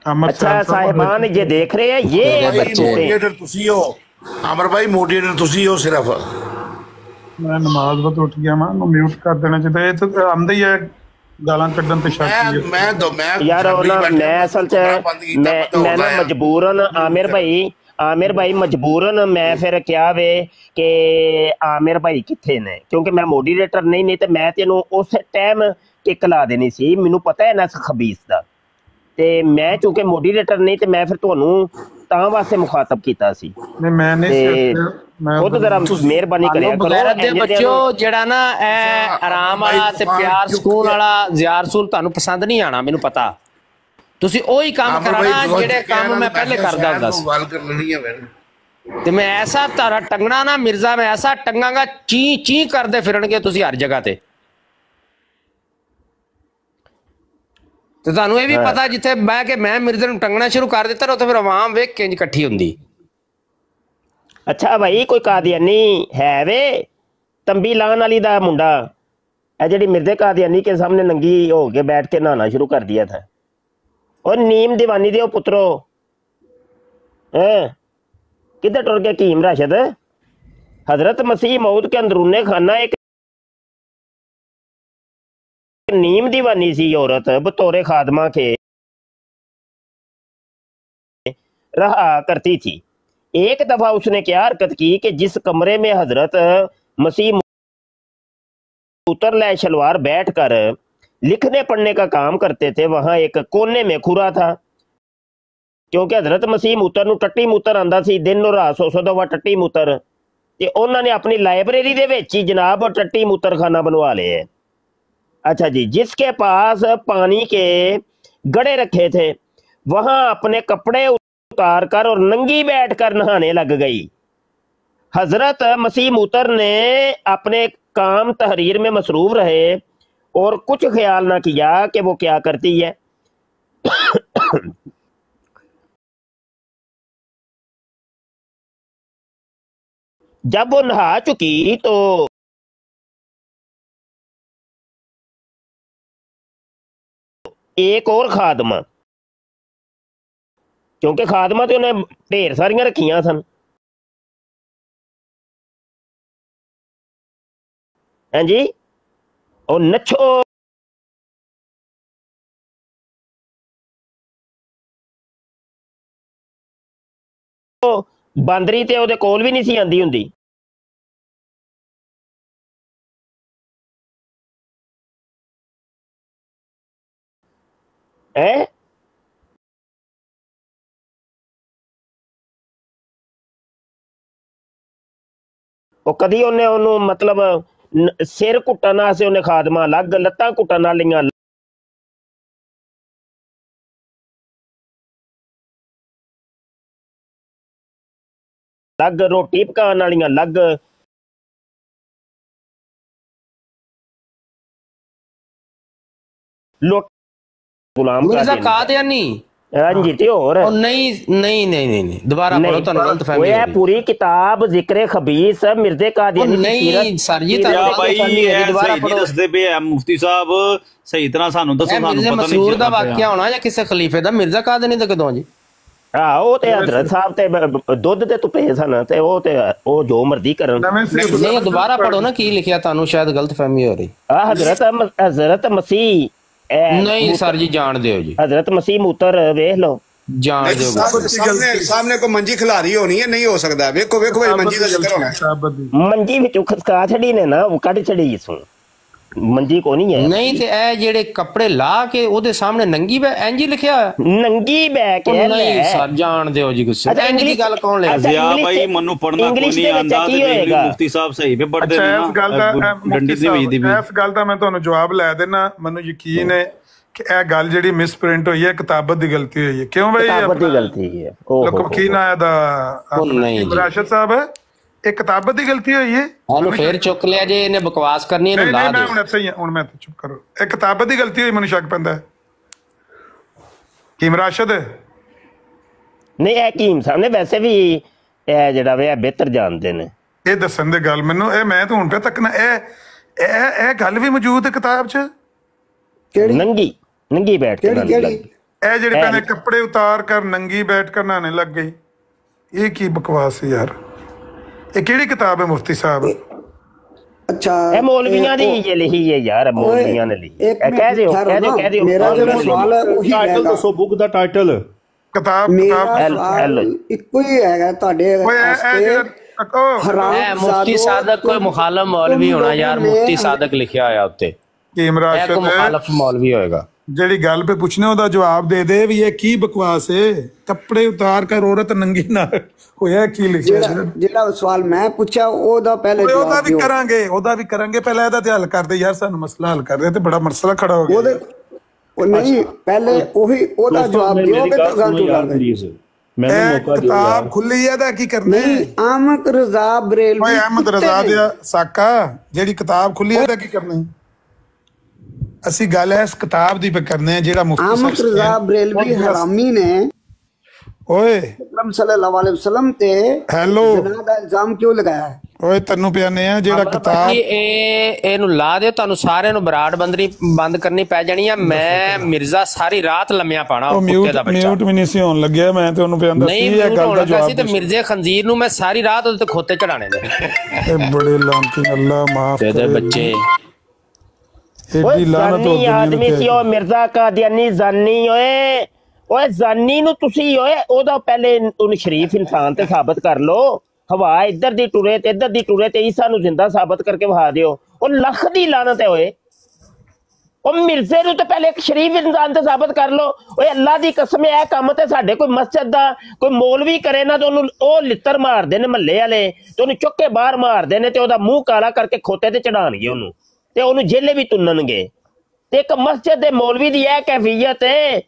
Speaker 5: अच्छा साहिबान ये देख रहे हैं ये
Speaker 7: मॉडरेटर तुसी हो अमर भाई मॉडरेटर तुसी हो सिर्फ
Speaker 2: मैं नमाज वक्त उठ गया मैं म्यूट कर देना चाहिए ये तो आंदा ही है गालां कड्डन ते शक
Speaker 7: मैं
Speaker 5: यार मैं असल च मैं ना मजबूरन आमिर भाई मजबूरन मैं फिर क्या वे कि आमिर भाई किथे ने क्योंकि मैं मॉडरेटर नहीं तो मैं तेनों उस टाइम किक ला देनी सी मैनू पता है ना खबीस दा ते मैं चूंकि मॉडरेटर नहीं तो मैं फिर तुहानू तां वास्ते मुखातब कीता सी
Speaker 2: नहीं मैं नहीं
Speaker 5: खुद जरा मेहरबानी करिया करो
Speaker 3: बच्चो जेड़ा ना ए आराम वाला ते प्यार सुकून वाला ज़ियार रसूल तुहानू पसंद नहीं आना मैनू पता तुसी ओही काम कराना जेड़े काम मैं पहले करदा हुंदा सी
Speaker 7: गल कर लेनी है मैंने
Speaker 3: ते मैं ऐसा तारा टंगना ना मिर्जा मैं ऐसा टंगांगा ची ची करदे फिरनगे तुसी हर जगह ते तुहानू ये भी पता जिथे बह के मैं मिर्जे नूं टंगना शुरू कर दिता ना उत्थे फिर आवाम वेख के इंज इकट्ठी हुंदी
Speaker 5: अच्छा भाई कोई कादियानी है वे तंबी लाण वाली दा मुंडा जी मिर्जे कादियानी के सामने नंगी हो के बैठ के नहाना शुरू कर दिया था। और नीम दीवानी दे पुत्रो किधर टुर गया कीम राशिद? हजरत मसीह मौद के अंदरूने खाना एक नीम दीवानी सी औरत बतौरे खादमा के रहा करती थी। एक दफा उसने क्या हरकत की कि जिस कमरे में हजरत मसीह उतर शलवार बैठकर लिखने पढ़ने का काम करते थे, वहां एक कोने में खुरा था। क्योंकि हजरत मसीह मूतर नूं टट्टी मूतर आंदा सी, दिन और रात 100 दफा टट्टी मूतर, ते उन्होंने अपनी लाइब्रेरी दे विच ही जनाब टट्टी मूतर खाना बनवा लिया। अच्छा जी, जिसके पास पानी के गड़े रखे थे वहां अपने कपड़े उतार कर और नंगी बैठकर नहाने लग गई। हजरत मसीह मूतर ने अपने काम तहरीर में मसरूफ रहे और कुछ ख्याल ना किया कि वो क्या करती है। जब वो नहा चुकी तो एक और खादमा, क्योंकि खादमा तो उन्हें ढेर सारियां रखियां सन, हाँ जी, और नच्छो बांदरी ते ओदे कोल भी नहीं सी आंदी हुंदी। है कदी उन्हें ओनू मतलब सिर घुटन वास्ते उन्हें खादमा अलग, लत्तां घुटन वालियां अलग, रोटी पकाने वालियां अलग, लोट गुलाम
Speaker 3: मिर्जा कादियानी
Speaker 5: हाँ जी, ते और
Speaker 3: नहीं नहीं नहीं नहीं नहीं दोबारा पढ़ो, तो गलत फहमी हो रही।
Speaker 5: पूरी किताब जिक्र खबीस मिर्जे कादियानी
Speaker 3: नहीं सर जी
Speaker 8: भाई सही नहीं दसदे पे है मुफ्ती साहब, सही तरह सानू दसो, सानू पता नहीं
Speaker 3: मसूर दा वाकया होना या किसी खलीफे दा। मिर्जा कादियानी दा कदों जी?
Speaker 5: ਉਹ ਤੇ ਹਜ਼ਰਤ ਸਾਹਿਬ ਤੇ ਦੁੱਧ ਤੇ ਤੁਪੇ ਸਨ ਤੇ ਉਹ ਜੋ ਮਰਜ਼ੀ ਕਰਨ।
Speaker 3: नहीं दोबारा पढ़ो ना की लिखिया, तानू शायद गलत फहमी हो रही।
Speaker 5: हजरत मसीह
Speaker 3: नहीं सर जी जान दियो जी,
Speaker 5: हजरत मसीह मूतर वेख लो,
Speaker 3: जान दियो।
Speaker 6: सामने को मंजी खिला रही होनी है, नहीं हो सकता। वेखो वेखो भाई मंजी का जिक्र होना है।
Speaker 5: मंजी विचों खसका छड़ी ने ना, वो कट छड़ी इसू मंजी को नहीं है।
Speaker 3: नहीं ते ए जेड़े कपड़े ला के ओदे सामने नंगी बै इंज ही लिखिया है।
Speaker 5: नंगी बै के
Speaker 3: नहीं सर जान दियो जी गुस्से।
Speaker 5: अच्छा,
Speaker 3: इंज दी गल कौन ले
Speaker 8: या भाई मनु पढ़ना कोई नहीं आंदा ते देख ली मुफ्ती साहब सही पे पढ़दे ने ना, डंडी ते भेजदी भी।
Speaker 2: इस गल दा मैं ਤੁਹਾਨੂੰ ਜਵਾਬ ਲੈ ਦੇਣਾ। ਮੈਨੂੰ ਯਕੀਨ ਹੈ ਕਿ ਇਹ ਗੱਲ ਜਿਹੜੀ ਮਿਸਪ੍ਰਿੰਟ ਹੋਈ ਹੈ ਕਿਤਾਬਤ ਦੀ ਗਲਤੀ ਹੋਈ ਹੈ। ਕਿਉਂ ਬਈ
Speaker 5: ਕਿਤਾਬਤ ਦੀ ਗਲਤੀ ਹੈ।
Speaker 2: ਲੋਕ ਕੀ ਨਾ ਆਇਆ ਦਾ ਰਾਸ਼ਦ ਸਾਹਿਬ, ਇਹ ਕਿਤਾਬਤ ਦੀ ਗਲਤੀ ਹੋਈ ਹੈ।
Speaker 3: ਉਹਨੂੰ ਫੇਰ ਚੁੱਕ ਲਿਆ ਜੇ ਇਹਨੇ ਬਕਵਾਸ ਕਰਨੀ ਇਹਨੂੰ ਲਾ ਦੇ।
Speaker 2: ਮੈਂ ਹੁਣ ਇੱਥੇ ਹੀ ਹੁਣ ਮੈਂ ਚੁੱਪ ਕਰੋ। ਇਹ ਕਿਤਾਬਤ ਦੀ ਗਲਤੀ ਹੋਈ, ਮੈਨੂੰ ਸ਼ੱਕ ਪੈਂਦਾ। ਕੀਮ ਰਾਸ਼ਦ
Speaker 5: ਨਹੀਂ ਇਹ ਕੀਮ ਸਾਹਿਬ ਨੇ ਵੈਸੇ ਵੀ ਇਹ ਜਿਹੜਾ ਵੇ ਬਿਹਤਰ ਜਾਣਦੇ ਨੇ।
Speaker 2: ਇਹ ਦੱਸਣ ਦੇ ਗੱਲ ਮੈਨੂੰ ਇਹ ਮੈਂ ਤਾਂ ਹੁਣ ਪਿਆ ਤੱਕ ਨਾ ਇਹ ਗੱਲ ਵੀ ਮੌਜੂਦ ਹੈ ਕਿਤਾਬ 'ਚ।
Speaker 4: ਕਿਹੜੀ
Speaker 5: ਨੰਗੀ ਬੈਠ ਕੇ
Speaker 2: ਇਹ ਜਿਹੜੇ ਪਹਿਲੇ ਕੱਪੜੇ ਉਤਾਰ ਕਰ ਨੰਗੀ ਬੈਠ ਕਰ ਨਹਾने लग गई, ਇਹ ਕੀ ਬਕਵਾਸ ਹੈ ਯਾਰ। ਇਹ ਕਿਹੜੀ ਕਿਤਾਬ ਹੈ ਮੁਫਤੀ ਸਾਹਿਬ?
Speaker 4: अच्छा
Speaker 5: ਇਹ ਮੌਲਵੀਆਂ ਦੀ ਜੇ ਲਿਖੀ ਹੈ ਯਾਰ, ਮੌਲਵੀਆਂ ਨੇ ਲਿਖੀ। ਕਹਿ ਦਿਓ
Speaker 4: ਮੇਰਾ ਜਿਹੜਾ ਸਵਾਲ ਹੈ ਉਹੀ
Speaker 9: ਟਾਈਟਲ ਦੱਸੋ, ਬੁੱਕ ਦਾ ਟਾਈਟਲ।
Speaker 2: ਕਿਤਾਬ
Speaker 4: ਇੱਕੋ ਹੀ ਹੈਗਾ ਤੁਹਾਡੇ
Speaker 3: हराम मुफ्ती सादक कोई मुखालफ मौलवी होना यार, मुफ्ती सादक लिखा होया उत्ते कोई मुखालफ मौलवी होएगा।
Speaker 2: ਜਿਹੜੀ ਗੱਲ पे ਪੁੱਛਨੇ ਉਹਦਾ ਜਵਾਬ ਦੇ ਦੇ ਵੀ ਇਹ ਕੀ ਬਕਵਾਸ ਹੈ। ਕੱਪੜੇ ਉਤਾਰ ਕਰ ਔਰਤ ਨੰਗੀ ਨਾ ਹੋਇਆ, ਕੀ ਲਿਖਿਆ?
Speaker 4: ਜਿਹੜਾ ਸਵਾਲ ਮੈਂ ਪੁੱਛਿਆ ਉਹਦਾ ਪਹਿਲੇ ਜਵਾਬ
Speaker 2: ਉਹਦਾ ਵੀ ਕਰਾਂਗੇ ਪਹਿਲਾਂ ਇਹਦਾ ਤੇ ਹੱਲ ਕਰਦੇ ਯਾਰ, ਸਾਨੂੰ ਮਸਲਾ ਹੱਲ ਕਰਦੇ ਤੇ ਬੜਾ ਮਸਲਾ ਖੜਾ ਹੋ ਗਿਆ।
Speaker 4: ਉਹ ਨਹੀਂ ਪਹਿਲੇ ਉਹੀ ਉਹਦਾ ਜਵਾਬ ਦਿਓਗੇ ਤਾਂ ਗੱਲ ਤੋਂ ਕਰਦੇ।
Speaker 9: ਮੈਨੂੰ ਮੌਕਾ ਦਿਓ।
Speaker 2: ਕਿਤਾਬ ਖੁੱਲੀ ਹੈ ਦਾ ਕੀ ਕਰਨਾ ਹੈ?
Speaker 4: ਅਹਿਮਦ ਰਜ਼ਾ ਬਰੇਲਵੀ,
Speaker 2: ਓਏ ਅਹਿਮਦ ਰਜ਼ਾ ਦਾ ਸਾਕਾ, ਜਿਹੜੀ ਕਿਤਾਬ ਖੁੱਲੀ ਹੈ ਦਾ ਕੀ ਕਰਨਾ ਹੈ? ਅਸੀਂ ਗੱਲ ਇਸ ਕਿਤਾਬ ਦੀ ਕਰਨੇ ਆ ਜਿਹੜਾ ਮੁਫਤੀ
Speaker 4: ਅਹਿਮਦ ਰਜ਼ਾ ਬਰੇਲਵੀ ਹਰਾਮੀ ਨੇ
Speaker 2: ਓਏ
Speaker 4: ਅਕਰਮ ਸੱਲੱਲਾਹੁ अलैहि वसल्लम ਤੇ
Speaker 2: हेलो
Speaker 4: ज़िना का इल्जाम क्यों लगाया है?
Speaker 2: ਓਏ ਤੈਨੂੰ ਪਿਆਨੇ ਆ ਜਿਹੜਾ ਕਿਤਾਬ
Speaker 3: ਇਹਨੂੰ ਲਾ ਦਿਓ, ਤੁਹਾਨੂੰ ਸਾਰਿਆਂ ਨੂੰ ਬਰਾੜ ਬੰਦਰੀ ਬੰਦ ਕਰਨੀ ਪੈ ਜਾਣੀ ਆ। ਮੈਂ ਮਿਰਜ਼ਾ ਸਾਰੀ ਰਾਤ ਲੰਮਿਆ ਪਾਣਾ ਕੁੱਤੇ ਦਾ ਬੱਚਾ।
Speaker 2: ਮਿਊਟ ਵੀ ਨਹੀਂ ਸੀ ਹੋਣ ਲੱਗਿਆ, ਮੈਂ ਤੇ ਉਹਨੂੰ ਪਿਆਂਦਾ ਸੀ ਇਹ ਗੱਲ ਦਾ ਜਵਾਬ
Speaker 3: ਸੀ। ਤੇ ਮਿਰਜ਼ੇ ਖੰਜ਼ੀਰ ਨੂੰ ਮੈਂ ਸਾਰੀ ਰਾਤ ਉਹਦੇ ਤੇ ਖੋਤੇ ਚੜਾਣੇ ਨੇ।
Speaker 2: ਇਹ ਬੜੇ ਲਾਂਤੀ, ਅੱਲਾ ਮਾਫ
Speaker 3: ਕਰੇ ਬੱਚੇ।
Speaker 5: ਓਏ ਜ਼ਾਨੀ ਆਦਮੀ ਸੀ ਉਹ ਮਿਰਜ਼ਾ ਕਾਦੀਆਨੀ, ਜ਼ਾਨੀ। ਓਏ ਜ਼ਾਨੀ ਨੂੰ ਤੁਸੀਂ ਉਹਦਾ ਪਹਿਲੇ ਉਹਨੂੰ ਸ਼ਰੀਫ ਇਨਸਾਨ ਤੇ ਸਾਬਤ ਕਰ ਲੋ। ਹਵਾ ਇੱਧਰ ਦੀ ਟੁਰੇ ਤੇ ਇੱਧਰ ਦੀ ਟੁਰੇ ਤੇ ਈਸਾ ਨੂੰ ਜ਼ਿੰਦਾ ਸਾਬਤ ਕਰਕੇ ਵਹਾ ਦਿਓ। ਉਹ ਲੱਖ ਦੀ ਲਾਨਤ ਹੈ। ਉਹ ਮਿਰਜ਼ੇ ਨੂੰ ਤਾਂ ਪਹਿਲੇ ਇੱਕ ਸ਼ਰੀਫ ਇਨਸਾਨ ਤੇ ਸਾਬਤ ਕਰ ਲੋ। ਓਏ ਅੱਲਾ ਦੀ ਕਸਮ, ਇਹ ਕੰਮ ਤੇ ਸਾਡੇ ਕੋਈ ਮਸਜਿਦ ਦਾ ਕੋਈ ਮੌਲਵੀ ਕਰੇ ਨਾ ਤੇ ਉਹਨੂੰ ਉਹ ਲਿੱਤਰ ਮਾਰਦੇ ਨੇ ਮਹੱਲੇ ਵਾਲੇ, ਤੇ ਉਹਨੂੰ ਚੁੱਕ ਕੇ ਬਾਹਰ ਮਾਰਦੇ ਨੇ ਤੇ ਉਹਦਾ ਮੂੰਹ ਕਾਲਾ ਕਰਕੇ ਖੋਤੇ ਤੇ ਚੜਾਉਣਗੇ ਉਹਨੂੰ, ਤੇ ਉਹਨੂੰ ਜੇਲੇ ਵੀ ਤੁੰਨਣਗੇ। ਤੇ ਇੱਕ ਮਸਜਿਦ ਦੇ ਮੌਲਵੀ ਦੀ ਇਹ ਕੈਫੀਅਤ ਹੈ।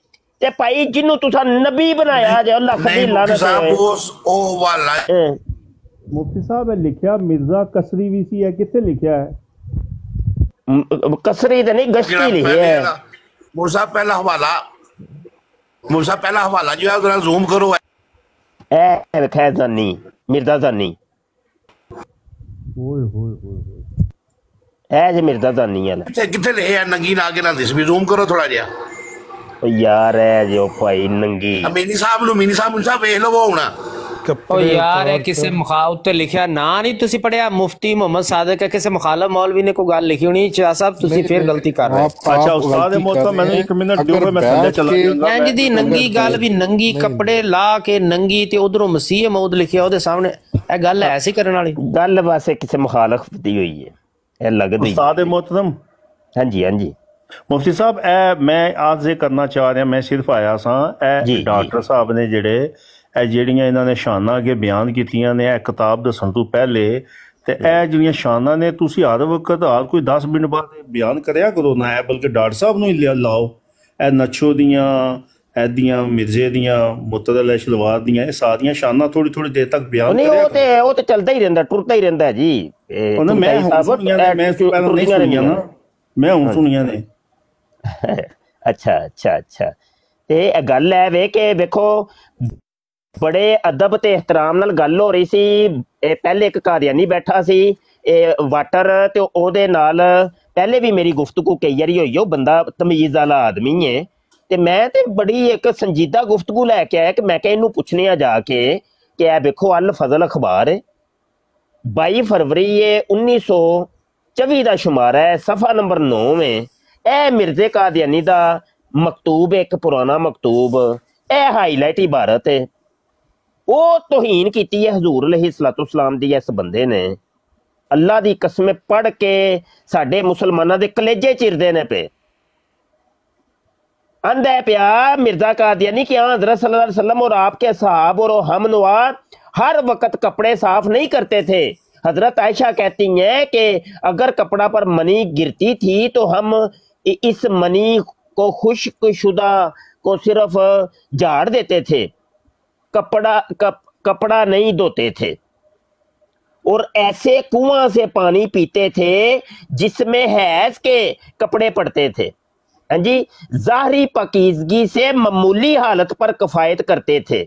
Speaker 5: ਤੇ ਭਾਈ ਜਿਹਨੂੰ ਤੁਸੀਂ ਨਬੀ ਬਣਾਇਆ ਜੇ, ਲੱਖ ਦੀ ਲਾਨਤ ਹੈ।
Speaker 9: ਮੁਫਤੀ ਸਾਹਿਬ ਇਹ ਲਿਖਿਆ ਮਿਰਜ਼ਾ ਕਸਰੀ ਵੀ ਸੀ, ਕਿੱਥੇ ਲਿਖਿਆ ਹੈ?
Speaker 5: ਕਸਰੀ ਤੇ ਨਹੀਂ, ਗਸ਼ਤੀ ਲਿਖਿਆ ਹੈ।
Speaker 7: ਮੂਸਾ ਪਹਿਲਾ ਹਵਾਲਾ ਜੋ ਹੈ ਉਹਦਾ ਜ਼ੂਮ ਕਰੋ।
Speaker 5: ਇਹ ਲਿਖਿਆ ਜ਼ਾਨੀ, ਮਿਰਜ਼ਾ ਜ਼ਾਨੀ।
Speaker 9: ਓਏ ਹੋਏ ਹੋਏ,
Speaker 5: ਇਹ ਜੇ ਮਿਰਜ਼ਾ ਜ਼ਾਨੀ ਵਾਲਾ
Speaker 7: ਕਿੱਥੇ ਲਿਖਿਆ? ਨੰਗੀ ਲਾ ਕੇ ਨਾ ਦਿਸ ਵੀ ਜ਼ੂਮ ਕਰੋ ਥੋੜਾ ਜਿਹਾ।
Speaker 5: ਯਾਰ ਇਹ ਜੋ ਭਾਈ ਨੰਗੀ
Speaker 7: ਮੀਨੀ ਸਾਹਿਬ ਵੇਖ ਲਵੋ ਹੁਣ।
Speaker 3: ਉਹ ਯਾਰ ਇਹ ਕਿਸੇ ਉੱਤੇ ਲਿਖਿਆ ਨਾ ਨਹੀਂ ਤੁਸੀਂ ਪੜਿਆ? ਮੁਫਤੀ ਮੁਹੰਮਦ ਸਾਦਿਕ ਹੈ, ਕਿਸੇ ਮੁਖਾਲਫ ਮੌਲਵੀ ਨੇ ਕੋਈ ਗੱਲ ਲਿਖੀ ਹੋਣੀ। ਸ਼ਾਹ ਸਾਹਿਬ ਤੁਸੀਂ ਫਿਰ ਗਲਤੀ ਕਰ ਰਹੇ।
Speaker 9: ਅੱਛਾ ਉਸਤਾਦ ਮੋਹਤਰਮ ਮੈਨੂੰ 1 ਮਿੰਟ ਦਿਓ, ਮੈਂ ਥੱਲੇ ਚਲਾ ਜਾਊਂਗਾ।
Speaker 3: ਇੰਜ ਦੀ ਨੰਗੀ ਗੱਲ ਵੀ, ਨੰਗੀ ਕੱਪੜੇ ਲਾ ਕੇ ਨੰਗੀ, ਤੇ ਉਧਰੋਂ ਮਸੀਹ ਮੌਦ ਲਿਖਿਆ ਉਹਦੇ ਸਾਹਮਣੇ। ਇਹ ਗੱਲ ਹੈ ਸੀ ਕਰਨ ਵਾਲੀ
Speaker 5: ਗੱਲ? ਬਸ ਕਿਸੇ ਮੁਖਾਲਫ ਦੀ ਹੋਈ ਹੈ ਇਹ ਲੱਗਦੀ।
Speaker 9: ਉਸਤਾਦ ਮੋਹਤਰਮ,
Speaker 5: ਹਾਂਜੀ ਹਾਂਜੀ
Speaker 9: ਮੁਫਤੀ ਸਾਹਿਬ, ਇਹ ਮੈਂ ਅੱਜ ਇਹ ਕਰਨਾ ਚਾਹ ਰਿਹਾ, ਮੈਂ ਸਿਰਫ ਆਇਆ ਸਾਂ। ਇਹ ਡਾਕਟਰ ਸਾਹਿਬ ਨੇ ਜਿਹੜੀਆਂ ਇਹਨਾਂ ਨੇ ਸ਼ਾਨਾਂ ਅੱਗੇ ਬਿਆਨ ਕੀਤੀਆਂ ਨੇ ਇਹ ਕਿਤਾਬ ਦੱਸਣ ਤੋਂ ਪਹਿਲੇ, ਤੇ ਇਹ ਜਿਹੜੀਆਂ ਸ਼ਾਨਾਂ ਨੇ ਤੁਸੀਂ ਹਰ ਵਕਤ ਕੋਈ 10 ਮਿੰਟ ਬਾਅਦ ਬਿਆਨ ਕਰਿਆ ਕਰੋ ਨਾ, ਹੈ ਬਲਕਿ ਡਾਕਟਰ ਸਾਹਿਬ ਨੂੰ ਹੀ ਲਾਓ। ਇਹ ਨੱਛੋ ਦੀਆਂ, ਇਹਦੀਆਂ, ਮਿਰਜ਼ੇ ਦੀਆਂ, ਮੁਤਦਲ ਸ਼ਲਵਾਰ ਦੀਆਂ, ਇਹ ਸਾਰੀਆਂ ਸ਼ਾਨਾਂ ਥੋੜੀ ਥੋੜੀ ਦੇਰ ਤੱਕ ਬਿਆਨ ਕਰਿਆ।
Speaker 5: ਉਹ ਤੇ ਚੱਲਦਾ ਹੀ ਰਹਿੰਦਾ, ਟੁਰਦਾ ਹੀ ਰਹਿੰਦਾ ਜੀ।
Speaker 9: ਮੈਂ ਹੁਣ ਸੁਣੀਆਂ ਨੇ।
Speaker 5: ਅੱਛਾ ਤੇ ਇਹ ਗੱਲ ਹੈ ਵੇ ਕਿ ਵੇਖੋ ਬੜੇ ਅਦਬ ਤੇ ਇਹਤਰਾਮ ਨਾਲ ਗੱਲ ਹੋ ਰਹੀ ਸੀ। ਇਹ ਪਹਿਲੇ ਇੱਕ ਕਾਦੀਆਨੀ ਬੈਠਾ ਸੀ ਇਹ ਵਾਟਰ, ਤੇ ਉਹਦੇ ਨਾਲ ਪਹਿਲੇ ਵੀ ਮੇਰੀ ਗੁਫ਼ਤਗੂ ਕਈ ਵਾਰੀ ਹੋਈ। ਉਹ ਬੰਦਾ ਤਮੀਜ਼ ਵਾਲਾ ਆਦਮੀ ਹੈ, ਤੇ ਮੈਂ ਤੇ ਬੜੀ ਇੱਕ ਸੰਜੀਦਾ ਗੁਫ਼ਤਗੂ ਲੈ ਕੇ ਆਇਆ ਕਿ ਮੈਂ ਕਿਹਾ ਇਹਨੂੰ ਪੁੱਛਣੇ ਆ ਜਾ ਕੇ ਕਿ ਇਹ ਵੇਖੋ ਅਲ ਫਜ਼ਲ ਅਖਬਾਰ 22 ਫਰਵਰੀ 1924 ਦਾ ਸ਼ੁਮਾਰ ਹੈ, ਸਫਾ ਨੰਬਰ 9 में। ਇਹ ਮਿਰਜ਼ੇ ਕਾਦੀਆਨੀ ਦਾ ਮਕਤੂਬ ਹੈ, ਇੱਕ ਪੁਰਾਣਾ ਮਕਤੂਬ। ਇਹ ਹਾਈਲਾਈਟ ਇਬਾਰਤ ਹੈ। ਉਹ ਤੋਹੀਨ ਕੀਤੀ ਹੈ ਹਜ਼ੂਰ अलैहिस्सलाम ਦੀ ਇਸ ਬੰਦੇ ਨੇ। ਅੱਲਾ ਦੀ ਕਸਮ ਪੜ੍ਹ ਕੇ ਸਾਡੇ ਮੁਸਲਮਾਨਾਂ ਦੇ ਕਲੇਜੇ ਚਿਰਦੇ ਨੇ ਪਏ। आंदा है प्या मिर्जा कादियानी कि हज़रत सल्लल्लाहु अलैहि वसल्लम और आपके सहाब और हम नवा हर वक्त कपड़े साफ नहीं करते थे। हजरत आयशा कहती हैं कि अगर कपड़ा पर मनी गिरती थी तो हम इस मनी को खुश्कशुदा को सिर्फ झाड़ देते थे, कपड़ा नहीं धोते थे, और ऐसे कुआं से पानी पीते थे जिसमें हैज के कपड़े पड़ते थे। हाँ जी, ज़ाहरी पाकीज़गी से मामूली हालत पर कफ़ायत करते थे।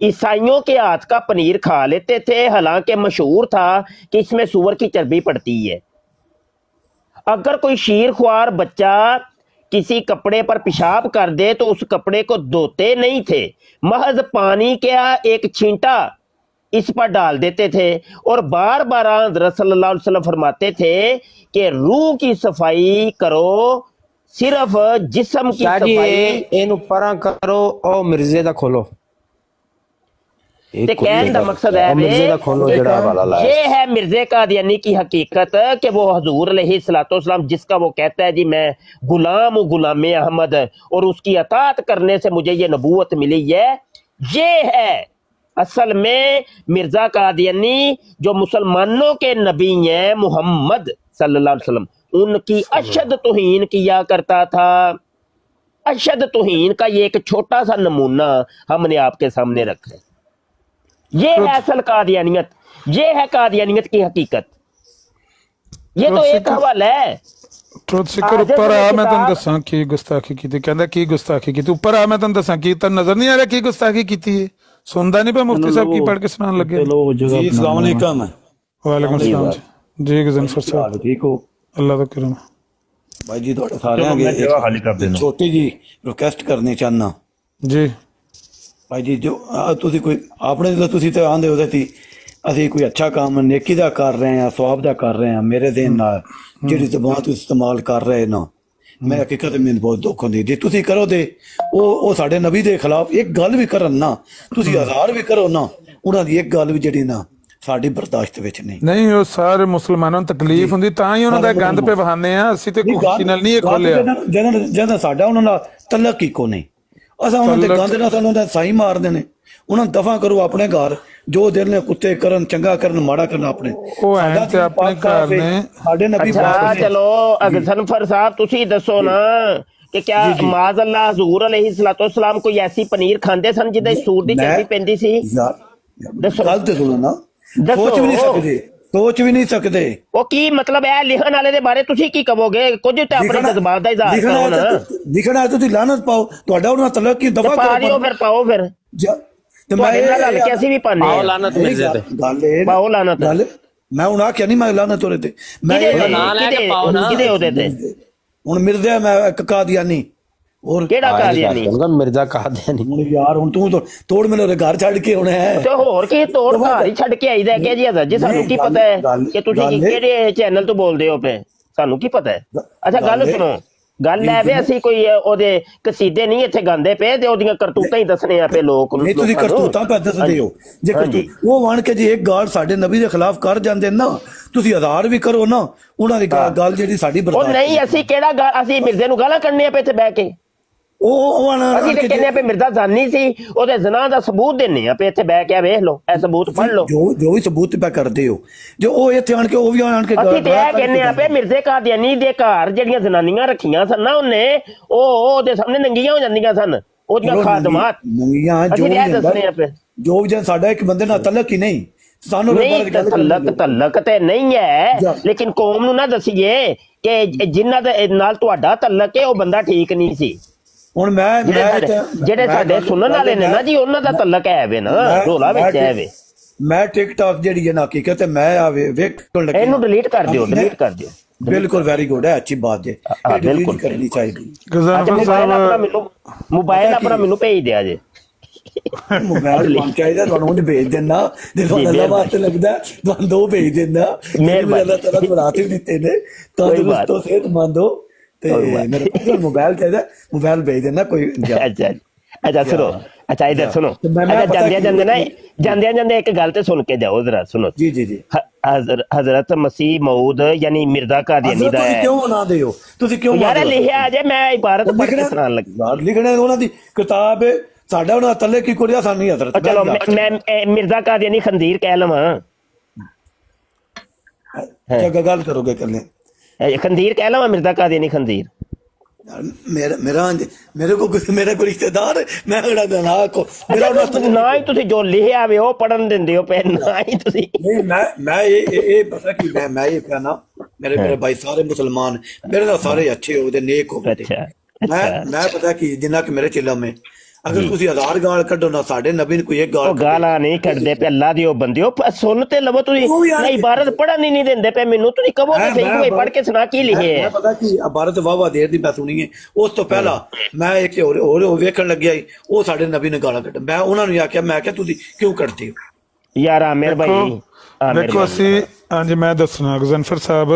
Speaker 5: ईसाइयों के हाथ का पनीर खा लेते थे, हालांकि मशहूर था कि इसमें सूअर की चर्बी पड़ती है। अगर कोई शीर ख्वार बच्चा किसी कपड़े पर पेशाब कर दे तो उस कपड़े को धोते नहीं थे, महज पानी का एक छींटा इस पर डाल देते थे। और बार बार हज़रत सल्लल्लाहु अलैहि वसल्लम फरमाते थे कि रूह की सफाई करो, सिर्फ जिस्म की सफाई।
Speaker 3: इनु परा करो और मिर्जे दा खोलो।
Speaker 5: कहने का मकसद है ये है मिर्जे कादियानी की हकीकत कि वो हजूर अलैहिस्सलाम जिसका वो कहता है जी मैं गुलाम हूँ, गुलाम अहमद, और उसकी अताअत करने से मुझे ये नबूवत मिली है। ये है असल में मिर्जा कादियानी जो मुसलमानों के नबी हैं मोहम्मद सल्लल्लाहु अलैहि वसल्लम, उनकी अशद तौहीन किया करता था। अशद तौहीन का ये एक छोटा सा नमूना हमने आपके सामने रखा है। ये है असल कादियानियत, ये है कादियानियत की हकीकत। ये तो एक हवाला है।
Speaker 2: ट्रुथ सीकर ऊपर आ, मैं तन दसा की गुस्ताखी की थी, कहंदा की गुस्ताखी की थी। ऊपर आ, मैं तन दसा की तन नजर नहीं आ रहा की गुस्ताखी की थी। सुनदा नहीं पे मुफ्ती साहब की पढ़ के सुनान लगे।
Speaker 10: जी अस्सलाम वालेकुम।
Speaker 2: वालेकुम सलाम जी गजनफर साहब
Speaker 10: ठीक हो?
Speaker 2: अल्लाह का करम
Speaker 10: भाई जी थोड़े सारे छोटी जी रिक्वेस्ट करनी चाहना
Speaker 2: जी
Speaker 10: भाई जी जो तुसी कोई अपने तो तुसी तो आंदे होते थी ਅਸੀਂ ਕੋਈ ਅੱਛਾ ਕੰਮ ਨੇਕੀ ਦਾ ਕਰ ਰਹੇ ਹਾਂ ਸਵਾਬ ਦਾ ਕਰ ਰਹੇ ਹਾਂ ਮੇਰੇ ਦੇਨ ਨਾਲ ਜਿਹੜੀ ਜ਼ਬਾਨ ਤੁਸੀਂ ਇਸਤੇਮਾਲ ਕਰ ਰਹੇ ਨਾ ਮੈਂ ਹਕੀਕਤ ਮੈਨੂੰ ਬਹੁਤ ਦੁੱਖ ਹੁੰਦੀ ਜੇ ਤੁਸੀਂ ਕਰੋ ਤੇ ਉਹ ਸਾਡੇ ਨਬੀ ਦੇ ਖਿਲਾਫ ਇੱਕ ਗੱਲ ਵੀ ਕਰਨ ਨਾ ਤੁਸੀਂ ਹਜ਼ਾਰ ਵੀ ਕਰੋ ਨਾ ਉਹਨਾਂ ਦੀ ਇੱਕ ਗੱਲ ਵੀ ਜਿਹੜੀ ਨਾ ਸਾਡੀ ਬਰਦਾਸ਼ਤ ਵਿੱਚ ਨਹੀਂ
Speaker 2: ਉਹ ਸਾਰੇ ਮੁਸਲਮਾਨਾਂ ਨੂੰ ਤਕਲੀਫ ਹੁੰਦੀ ਤਾਂ ਹੀ ਉਹਨਾਂ ਦਾ ਗੰਦ ਪੇ ਵਹਾਨੇ ਆ ਅਸੀਂ ਤੇ ਖੁਸ਼ੀ ਨਾਲ ਨਹੀਂ ਇਹ ਖੋਲਿਆ
Speaker 10: ਜਦੋਂ ਸਾਡਾ ਉਹਨਾਂ ਨਾਲ ਤਲਕ ਹੀ ਕੋ ਨਹੀਂ ਅਸਾਂ ਉਹਨਾਂ ਦੇ ਗੰਦ ਨਾਲ ਸਾਨੂੰ ਸਾਈ ਮਾਰਦੇ ਨੇ ਉਹਨਾਂ ਨੂੰ ਦਫਾ ਕਰੋ ਆਪਣੇ ਘਰ ਜੋ ਦਿਲ ਨੇ ਕੁੱਤੇ ਕਰਨ ਚੰਗਾ ਕਰਨ ਮਾੜਾ ਕਰਨ ਆਪਣੇ
Speaker 2: ਉਹ ਐਂ ਤੇ ਆਪਣੇ ਘਰ ਨੇ
Speaker 10: ਸਾਡੇ ਨਬੀ
Speaker 3: ਅੱਛਾ ਚਲੋ ਗਜ਼ਨਫਰ ਸਾਹਿਬ ਤੁਸੀਂ ਦੱਸੋ ਨਾ ਕਿ ਕਿਆ ਮਾਜ਼ ਅੱਲਾ ਹਜ਼ੂਰ ਅਲੈਹਿਸਸਲਾਮ ਕੋਈ ਐਸੀ ਪਨੀਰ ਖਾਂਦੇ ਸਨ ਜਿਹਦੇ ਸੂਰ ਦੀ ਚਰਬੀ ਪੈਂਦੀ ਸੀ
Speaker 10: ਦੱਸੋ ਗੱਲ ਤੇ ਸੁਣੋ ਨਾ ਸੋਚ ਵੀ ਨਹੀਂ ਸਕਦੇ ਸੋਚ ਵੀ ਨਹੀਂ ਸਕਦੇ
Speaker 3: ਉਹ ਕੀ ਮਤਲਬ ਹੈ ਲਿਖਣ ਵਾਲੇ ਦੇ ਬਾਰੇ ਤੁਸੀਂ ਕੀ ਕਹੋਗੇ ਕੁਝ ਤੇ ਆਪਣੇ ਜਜ਼ਬਾਤ ਦਾ ਇਜ਼ਹਾਰ ਕਰੋ ਨਾ
Speaker 10: ਲਿਖਣਾ ਤੁਸੀਂ ਲਾਨਤ ਪਾਓ ਤੁਹਾਡਾ ਉਹਨਾਂ ਤਲਕ ਕੀ ਦਫਾ
Speaker 3: ਕਰੋ ਫਿਰ ਪਾਓ ਫਿਰ ਤੇ ਮੈਂ ਇਹਨਾਂ ਨਾਲ ਕਿ ਅਸੀਂ ਵੀ ਪਾਣੇ ਆ ਲਾਨਤ ਮਿਰਜ਼ੇ ਤੇ ਪਾਓ ਲਾਨਤ
Speaker 10: ਮੈਂ ਹੁਣ ਆਖਿਆ ਨਹੀਂ ਮੈਂ ਲਾਨਤ ਉਹਦੇ ਤੇ ਮੈਂ
Speaker 3: ਨਾਂ ਲੈ ਕੇ ਪਾਓ ਨਾ ਕਿਹਦੇ ਉਹਦੇ ਤੇ
Speaker 10: ਹੁਣ ਮਿਰਜ਼ਾ ਮੈਂ ਇੱਕ ਕਾਦੀਆਨੀ ਹੋਰ
Speaker 3: ਕਿਹੜਾ ਕਾਦੀਆਨੀ ਮਿਰਜ਼ਾ ਕਾਦੀਆਨੀ
Speaker 10: ਹੁਣ ਯਾਰ ਹੁਣ ਤੂੰ ਤੋੜ ਮੈਨੂੰ ਘਰ ਛੱਡ ਕੇ ਆਉਣਾ ਹੈ
Speaker 3: ਤੇ ਹੋਰ ਕੀ ਤੋੜ ਘਰ ਹੀ ਛੱਡ ਕੇ ਆਈਦਾ ਕਿ ਜੀ ਜੀ ਸਾਨੂੰ ਕੀ ਪਤਾ ਹੈ ਕਿ ਤੁਸੀਂ ਕਿਹੜੇ ਚੈਨਲ ਤੋਂ ਬੋਲਦੇ ਹੋ ਪਏ ਸਾਨੂੰ ਕੀ ਪਤਾ ਹੈ ਅੱਛਾ ਗੱਲ ਸੁਣੋ ਗੱਲ ਹੈ ਵੀ ਅਸੀਂ ਕੋਈ ਉਹਦੇ ਕਸੀਦੇ ਨਹੀਂ ਇੱਥੇ ਗਾਉਂਦੇ ਪਏ ਤੇ ਉਹਦੀਆਂ ਕਰਤੂਤਾਂ ਹੀ ਦੱਸਣੇ ਆ ਪਏ ਲੋਕ
Speaker 10: ਨਹੀਂ ਤੁਸੀਂ ਕਰਤੂਤਾਂ ਪੈ ਦੱਸਦੇ ਹੋ ਜੇ ਉਹ ਬਣ ਕੇ ਜੇ ਇੱਕ ਗੱਲ ਸਾਡੇ ਨਬੀ ਦੇ ਖਿਲਾਫ ਕਰ ਜਾਂਦੇ ਨਾ ਤੁਸੀਂ ਹਜ਼ਾਰ ਵੀ ਕਰੋ ਨਾ ਉਹਨਾਂ ਦੀ ਗੱਲ ਜਿਹੜੀ ਸਾਡੀ
Speaker 3: ਬਰਦਾਸ਼ਤ ਨਹੀਂ ਅਸੀਂ ਕਿਹੜਾ ਗੱਲ ਅਸੀਂ ਮਿਰਜ਼ੇ ਨੂੰ ਗਾਲਾਂ ਕੱਢਣੀਆਂ ਪਏ ਇੱਥੇ ਬਹਿ ਕੇ ਅਸੀਂ ਤੇ ਕਹਿੰਦੇ ਪਏ ਮਿਰਜ਼ਾ ਜ਼ਾਨੀ ਸੀ ਉਹਦੇ ਜ਼ਨਾ ਦਾ ਸਬੂਤ ਦਿੰਨੇ ਆ ਪਏ ਇੱਥੇ ਬਹਿ ਕੇ ਵੇਖ ਲਓ ਇਹ ਸਬੂਤ ਪੜ੍ਹ ਲਓ
Speaker 10: ਜੋ ਵੀ ਸਬੂਤ ਪਾ ਕਰਦੇ ਹੋ ਜੋ ਉਹ ਇੱਥੇ ਆਣ ਕੇ ਉਹ ਵੀ ਆਣ ਕੇ
Speaker 3: ਅਸੀਂ ਤੇ ਇਹ ਕਹਿੰਦੇ ਆ ਪਏ ਮਿਰਜ਼ੇ ਕਾਦੀਆਨੀ ਦੇ ਘਰ ਜਿਹੜੀਆਂ ਜ਼ਨਾਨੀਆਂ ਰੱਖੀਆਂ ਸਨ ਨਾ ਉਹਨੇ ਉਹ ਉਹਦੇ ਸਾਹਮਣੇ ਨੰਗੀਆਂ ਹੋ ਜਾਂਦੀਆਂ ਸਨ ਉਹਦੀਆਂ ਖਾਦਮਾਤ
Speaker 10: ਨੰਗੀਆਂ ਜੋ ਵੀ ਸਾਡਾ ਇੱਕ ਬੰਦੇ ਨਾਲ ਤਲਕ ਹੀ ਨਹੀਂ ਸਾਨੂੰ
Speaker 3: ਤਲਕ ਤੇ ਨਹੀਂ ਹੈ ਲੇਕਿਨ ਕੌਮ ਨੂੰ ਨਾ ਦਸੀਏ ਕਿ ਜਿਨ੍ਹਾਂ ਦੇ ਨਾਲ ਤੁਹਾਡਾ ਤਲਕ ਹੈ ਉਹ ਬੰਦਾ ਠੀਕ ਨਹੀਂ ਸੀ
Speaker 10: ਹੁਣ ਮੈਂ
Speaker 3: ਜਿਹੜੇ ਸਾਡੇ ਸੁਣਨ ਵਾਲੇ ਨੇ ਨਾ ਜੀ ਉਹਨਾਂ ਦਾ ਤਲਕ ਹੈ ਵੇ ਨਾ ਰੋਲਾ ਵਿੱਚ ਹੈ ਵੇ
Speaker 10: ਮੈਂ ਟਿਕਟੌਕ ਜਿਹੜੀ ਹੈ ਨਾ ਹਕੀਕਤ ਹੈ ਮੈਂ ਆਵੇ ਵੇਖਣ ਲੱਗਾ
Speaker 3: ਇਹਨੂੰ ਡਿਲੀਟ ਕਰ ਦਿਓ
Speaker 10: ਬਿਲਕੁਲ ਵੈਰੀ ਗੁੱਡ ਹੈ ਅੱਛੀ ਬਾਤ ਹੈ ਬਿਲਕੁਲ ਕਰਨੀ ਚਾਹੀਦੀ
Speaker 3: ਮੋਬਾਈਲ ਆਪਣਾ ਮੈਨੂੰ ਭੇਜ ਦਿਆ ਜੇ
Speaker 10: ਮੋਬਾਈਲ ਚਾਹੀਦਾ ਤੁਹਾਨੂੰ ਉਹਨੇ ਭੇਜ ਦੇਣਾ ਦੇਖੋ ਅੱਲਾ ਵਾਸਤੇ ਲੱਗਦਾ ਤੁਹਾਨੂੰ ਦੋ ਭੇਜ ਦੇਣਾ ਮਿਹਰਬਾਨੀ ਅੱਲਾ ਤਾਲਾ ਨੂੰ ਰਾਤ ਵੀ ਦਿੱਤੇ ਨੇ ਤੰਦਰੁਸਤ ਹੋ ਸਿਹਤਮੰਦ ਹੋ ਤੇ ਮੇਰੇ ਕੋਲ ਮੋਬਾਈਲ ਚਾਹੀਦਾ ਮੋਬਾਈਲ ਭੇਜ ਦੇਣਾ ਕੋਈ
Speaker 3: ਅੱਛਾ ਸੁਣੋ ਅੱਛਾ ਇਧਰ ਸੁਣੋ ਜਾਂਦੇ ਜਾਂਦੇ ਇੱਕ ਗੱਲ ਤੇ ਸੁਣ ਕੇ ਜਾਓ ਜਰਾ ਸੁਣੋ
Speaker 10: ਜੀ ਜੀ ਜੀ
Speaker 3: ਹਜ਼ਰਤ ਮਸੀਹ ਮਊਦ ਯਾਨੀ ਮਿਰਜ਼ਾ ਕਾਦੀਆਨੀ ਦਾ ਹੈ
Speaker 10: ਕਿਉਂ ਨਾ ਦਿਓ ਤੁਸੀਂ ਕਿਉਂ
Speaker 3: ਯਾਰ ਲਿਖਿਆ ਜੇ ਮੈਂ ਇਬਾਰਤ ਪੜ੍ਹ ਕੇ ਸੁਣਾਉਣ ਲੱਗਾ
Speaker 10: ਲਿਖਣਾ ਉਹਨਾਂ ਦੀ ਕਿਤਾਬ ਸਾਡਾ ਉਹਨਾਂ ਤੱਲੇ ਕੀ ਕੁੜੀਆ ਸਾਨੂੰ ਹਜ਼ਰਤ
Speaker 3: ਚਲੋ ਮੈਂ ਮਿਰਜ਼ਾ ਕਾਦੀਆਨੀ ਖੰਦੀਰ ਕਹਿ ਲਵਾਂ
Speaker 10: ਗੱਲ ਕਰੋਗੇ ਕੱਲੇ
Speaker 3: खंदीर कह लो मिर्जा कादियानी खंदीर
Speaker 10: मेरे को रिश्तेदार मैं
Speaker 3: ना ही तुसी जो लिखिया वे ओ पढ़न दिंदे हो पे ना ही तुसी
Speaker 10: नहीं मैं ये पता कि मैं ये कहना मेरे भाई सारे मुसलमान मेरे ना सारे अच्छे हो नेक हो मैं पता कि जिन्ना कि मेरे चिल्ला में अगर तुसी हजार गाल कड्डो ना साडे नबी ने कोई एक गाल
Speaker 3: गाला नहीं कड्डदे पे अल्लाह दी ओ बंदियो सुन ते लवो तुसी ना इबारत पढ़न ही नहीं देंदे पे मेनू तुसी कहो ते सही कोई पढ़ के सुना की लिखे है
Speaker 10: मैं पता कि इबारत वावा देर दी मैं सुनी है उस तो पहला मैं एक और वेखण लग गया ओ साडे नबी ने गाला कड्ड मैं उन्हां नु आख्या मैं क्या तुसी क्यों कड्डदे हो
Speaker 3: यार आमिर भाई
Speaker 2: देखो ਅਸੀਂ ਹਾਂਜੀ ਮੈਂ ਦੱਸਣਾ ਗਜ਼ਨਫਰ ਸਾਹਿਬ